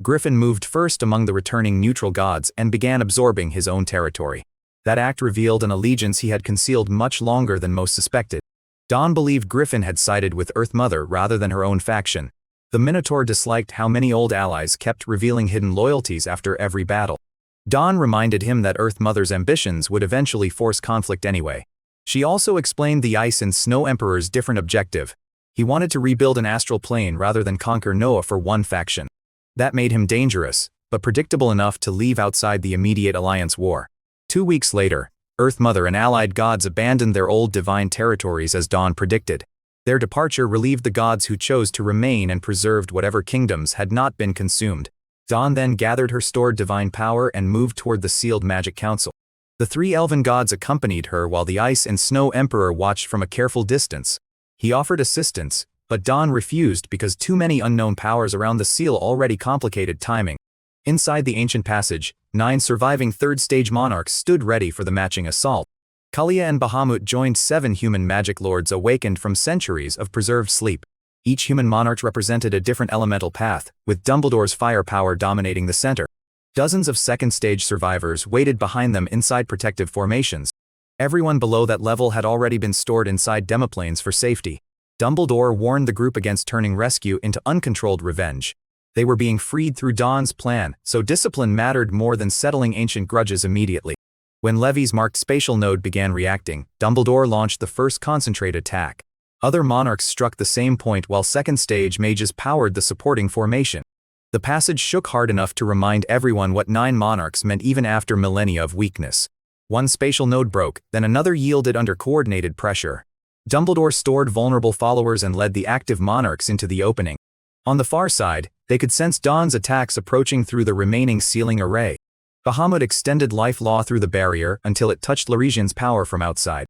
Griffin moved first among the returning neutral gods and began absorbing his own territory. That act revealed an allegiance he had concealed much longer than most suspected. Dawn believed Griffin had sided with Earth Mother rather than her own faction. The Minotaur disliked how many old allies kept revealing hidden loyalties after every battle. Dawn reminded him that Earth Mother's ambitions would eventually force conflict anyway. She also explained the Ice and Snow Emperor's different objective. He wanted to rebuild an astral plane rather than conquer Noah for one faction. That made him dangerous, but predictable enough to leave outside the immediate alliance war. 2 weeks later, Earth Mother and allied gods abandoned their old divine territories as Dawn predicted. Their departure relieved the gods who chose to remain and preserved whatever kingdoms had not been consumed. Dawn then gathered her stored divine power and moved toward the sealed Magic Council. The three elven gods accompanied her while the Ice and Snow Emperor watched from a careful distance. He offered assistance, but Dawn refused because too many unknown powers around the seal already complicated timing. Inside the ancient passage, 9 surviving third-stage monarchs stood ready for the matching assault. Kalia and Bahamut joined 7 human magic lords awakened from centuries of preserved sleep. Each human monarch represented a different elemental path, with Dumbledore's firepower dominating the center. Dozens of second-stage survivors waited behind them inside protective formations. Everyone below that level had already been stored inside demoplanes for safety. Dumbledore warned the group against turning rescue into uncontrolled revenge. They were being freed through Dawn's plan, so discipline mattered more than settling ancient grudges immediately. When Levi's marked spatial node began reacting, Dumbledore launched the first concentrate attack. Other monarchs struck the same point while second-stage mages powered the supporting formation. The passage shook hard enough to remind everyone what 9 monarchs meant even after millennia of weakness. One spatial node broke, then another yielded under coordinated pressure. Dumbledore stored vulnerable followers and led the active monarchs into the opening. On the far side, they could sense Dawn's attacks approaching through the remaining sealing array. Bahamut extended life law through the barrier until it touched Loresian's power from outside.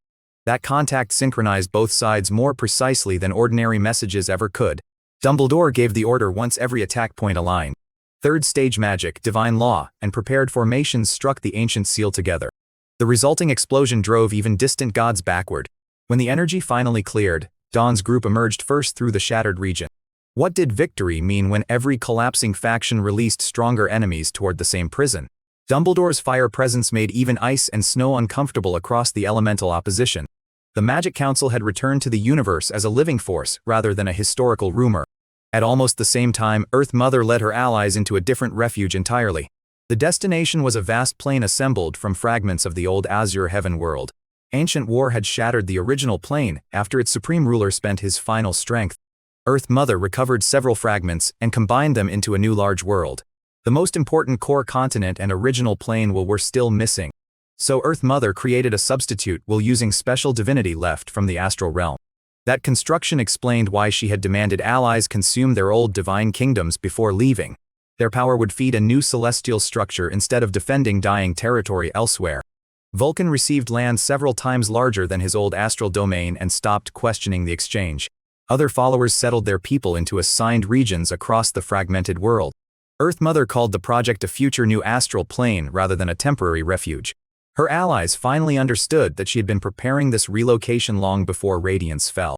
That contact synchronized both sides more precisely than ordinary messages ever could. Dumbledore gave the order once every attack point aligned. Third stage magic, divine law, and prepared formations struck the ancient seal together. The resulting explosion drove even distant gods backward. When the energy finally cleared, Dawn's group emerged first through the shattered region. What did victory mean when every collapsing faction released stronger enemies toward the same prison? Dumbledore's fire presence made even ice and snow uncomfortable across the elemental opposition. The Magic Council had returned to the universe as a living force rather than a historical rumor. At almost the same time, Earth Mother led her allies into a different refuge entirely. The destination was a vast plain assembled from fragments of the old Azure Heaven world. Ancient war had shattered the original plane after its supreme ruler spent his final strength. Earth Mother recovered several fragments and combined them into a new large world. The most important core continent and original plane were still missing. So Earth Mother created a substitute while using special divinity left from the astral realm. That construction explained why she had demanded allies consume their old divine kingdoms before leaving. Their power would feed a new celestial structure instead of defending dying territory elsewhere. Vulcan received land several times larger than his old astral domain and stopped questioning the exchange. Other followers settled their people into assigned regions across the fragmented world. Earth Mother called the project a future new astral plane rather than a temporary refuge. Her allies finally understood that she had been preparing this relocation long before Radiance fell.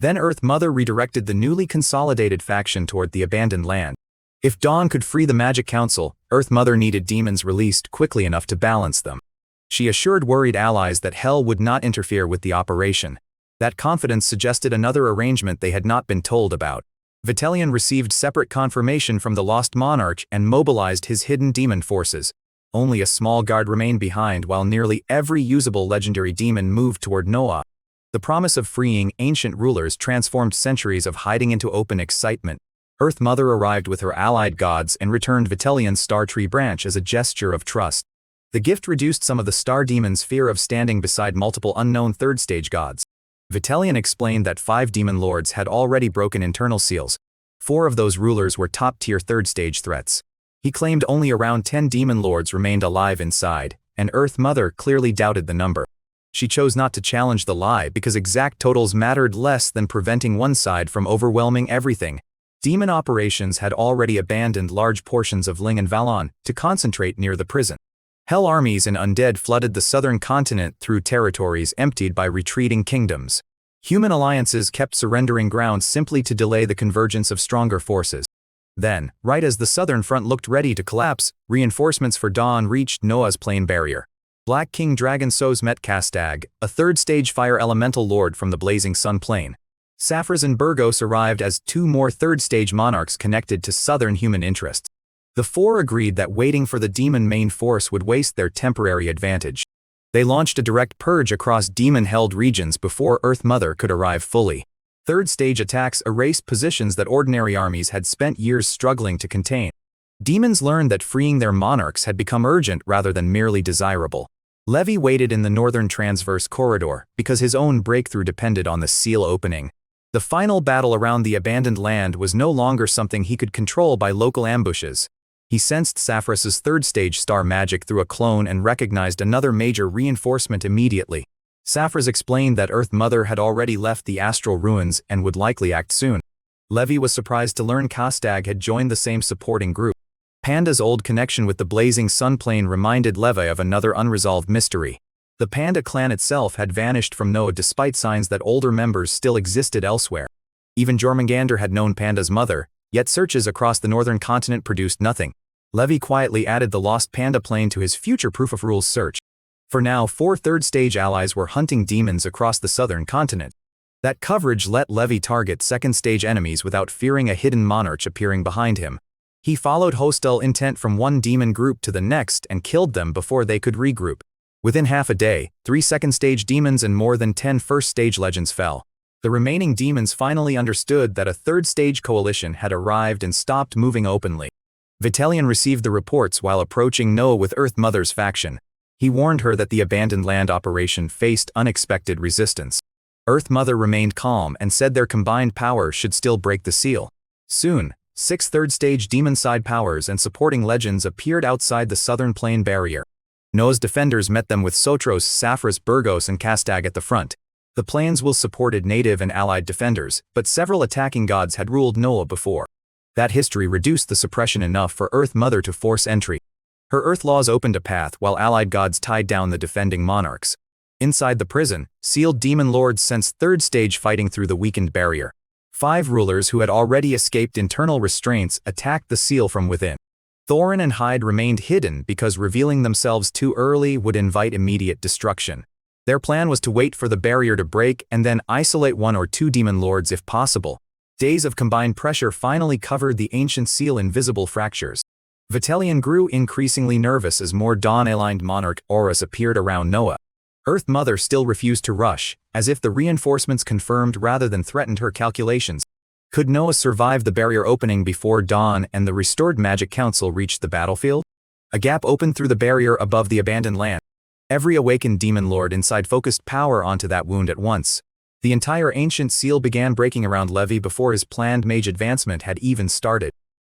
Then Earth Mother redirected the newly consolidated faction toward the abandoned land. If Dawn could free the Magic Council, Earth Mother needed demons released quickly enough to balance them. She assured worried allies that Hell would not interfere with the operation. That confidence suggested another arrangement they had not been told about. Vitalian received separate confirmation from the Lost Monarch and mobilized his hidden demon forces. Only a small guard remained behind while nearly every usable legendary demon moved toward Noah. The promise of freeing ancient rulers transformed centuries of hiding into open excitement. Earth Mother arrived with her allied gods and returned Vitalian's Star Tree branch as a gesture of trust. The gift reduced some of the star demons' fear of standing beside multiple unknown third-stage gods. Vitalian explained that 5 demon lords had already broken internal seals. 4 of those rulers were top-tier third-stage threats. He claimed only around 10 demon lords remained alive inside, and Earth Mother clearly doubted the number. She chose not to challenge the lie because exact totals mattered less than preventing one side from overwhelming everything. Demon operations had already abandoned large portions of Ling and Valon to concentrate near the prison. Hell armies and undead flooded the southern continent through territories emptied by retreating kingdoms. Human alliances kept surrendering ground simply to delay the convergence of stronger forces. Then, right as the southern front looked ready to collapse, reinforcements for Dawn reached Noah's plain barrier. Black King Dragon Sos met Kastag, a third-stage fire elemental lord from the blazing sun plane. Saphras and Burgos arrived as 2 more third-stage monarchs connected to southern human interests. The 4 agreed that waiting for the demon main force would waste their temporary advantage. They launched a direct purge across demon-held regions before Earth Mother could arrive fully. Third-stage attacks erased positions that ordinary armies had spent years struggling to contain. Demons learned that freeing their monarchs had become urgent rather than merely desirable. Levi waited in the northern transverse corridor because his own breakthrough depended on the seal opening. The final battle around the abandoned land was no longer something he could control by local ambushes. He sensed Saphras's third-stage star magic through a clone and recognized another major reinforcement immediately. Saphras explained that Earth Mother had already left the astral ruins and would likely act soon. Levi was surprised to learn Kastag had joined the same supporting group. Panda's old connection with the blazing sun plane reminded Levi of another unresolved mystery. The Panda clan itself had vanished from Noah despite signs that older members still existed elsewhere. Even Jormungandr had known Panda's mother, yet searches across the northern continent produced nothing. Levi quietly added the lost Panda plane to his future Proof of Rules search. For now, 4 third-stage allies were hunting demons across the southern continent. That coverage let Levi target second-stage enemies without fearing a hidden monarch appearing behind him. He followed hostile intent from one demon group to the next and killed them before they could regroup. Within half a day, 3 second-stage demons and more than 10 first-stage legends fell. The remaining demons finally understood that a third-stage coalition had arrived and stopped moving openly. Vitalian received the reports while approaching Noah with Earth Mother's faction. He warned her that the abandoned land operation faced unexpected resistance. Earth Mother remained calm and said their combined power should still break the seal. Soon, 6 third-stage demon-side powers and supporting legends appeared outside the southern plain barrier. Noah's defenders met them with Sotros, Saphras, Burgos and Castag at the front. The plains will supported native and allied defenders, but several attacking gods had ruled Noah before. That history reduced the suppression enough for Earth Mother to force entry. Her Earth laws opened a path while allied gods tied down the defending monarchs. Inside the prison, sealed demon lords sensed third-stage fighting through the weakened barrier. 5 rulers who had already escaped internal restraints attacked the seal from within. Thorin and Hyde remained hidden because revealing themselves too early would invite immediate destruction. Their plan was to wait for the barrier to break and then isolate 1 or 2 demon lords if possible. Days of combined pressure finally covered the ancient seal in visible fractures. Vitalian grew increasingly nervous as more dawn-aligned monarch auras appeared around Noah. Earth Mother still refused to rush, as if the reinforcements confirmed rather than threatened her calculations. Could Noah survive the barrier opening before dawn and the restored Magic Council reached the battlefield? A gap opened through the barrier above the abandoned land. Every awakened demon lord inside focused power onto that wound at once. The entire ancient seal began breaking around Levi before his planned mage advancement had even started.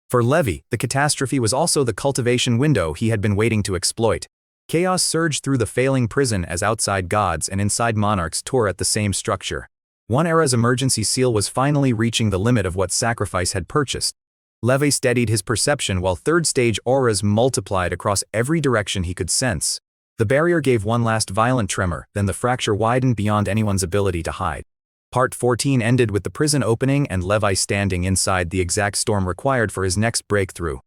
For Levi, the catastrophe was also the cultivation window he had been waiting to exploit. Chaos surged through the failing prison as outside gods and inside monarchs tore at the same structure. One era's emergency seal was finally reaching the limit of what sacrifice had purchased. Levi steadied his perception while third-stage auras multiplied across every direction he could sense. The barrier gave one last violent tremor, then the fracture widened beyond anyone's ability to hide. Part 14 ended with the prison opening and Levi standing inside the exact storm required for his next breakthrough.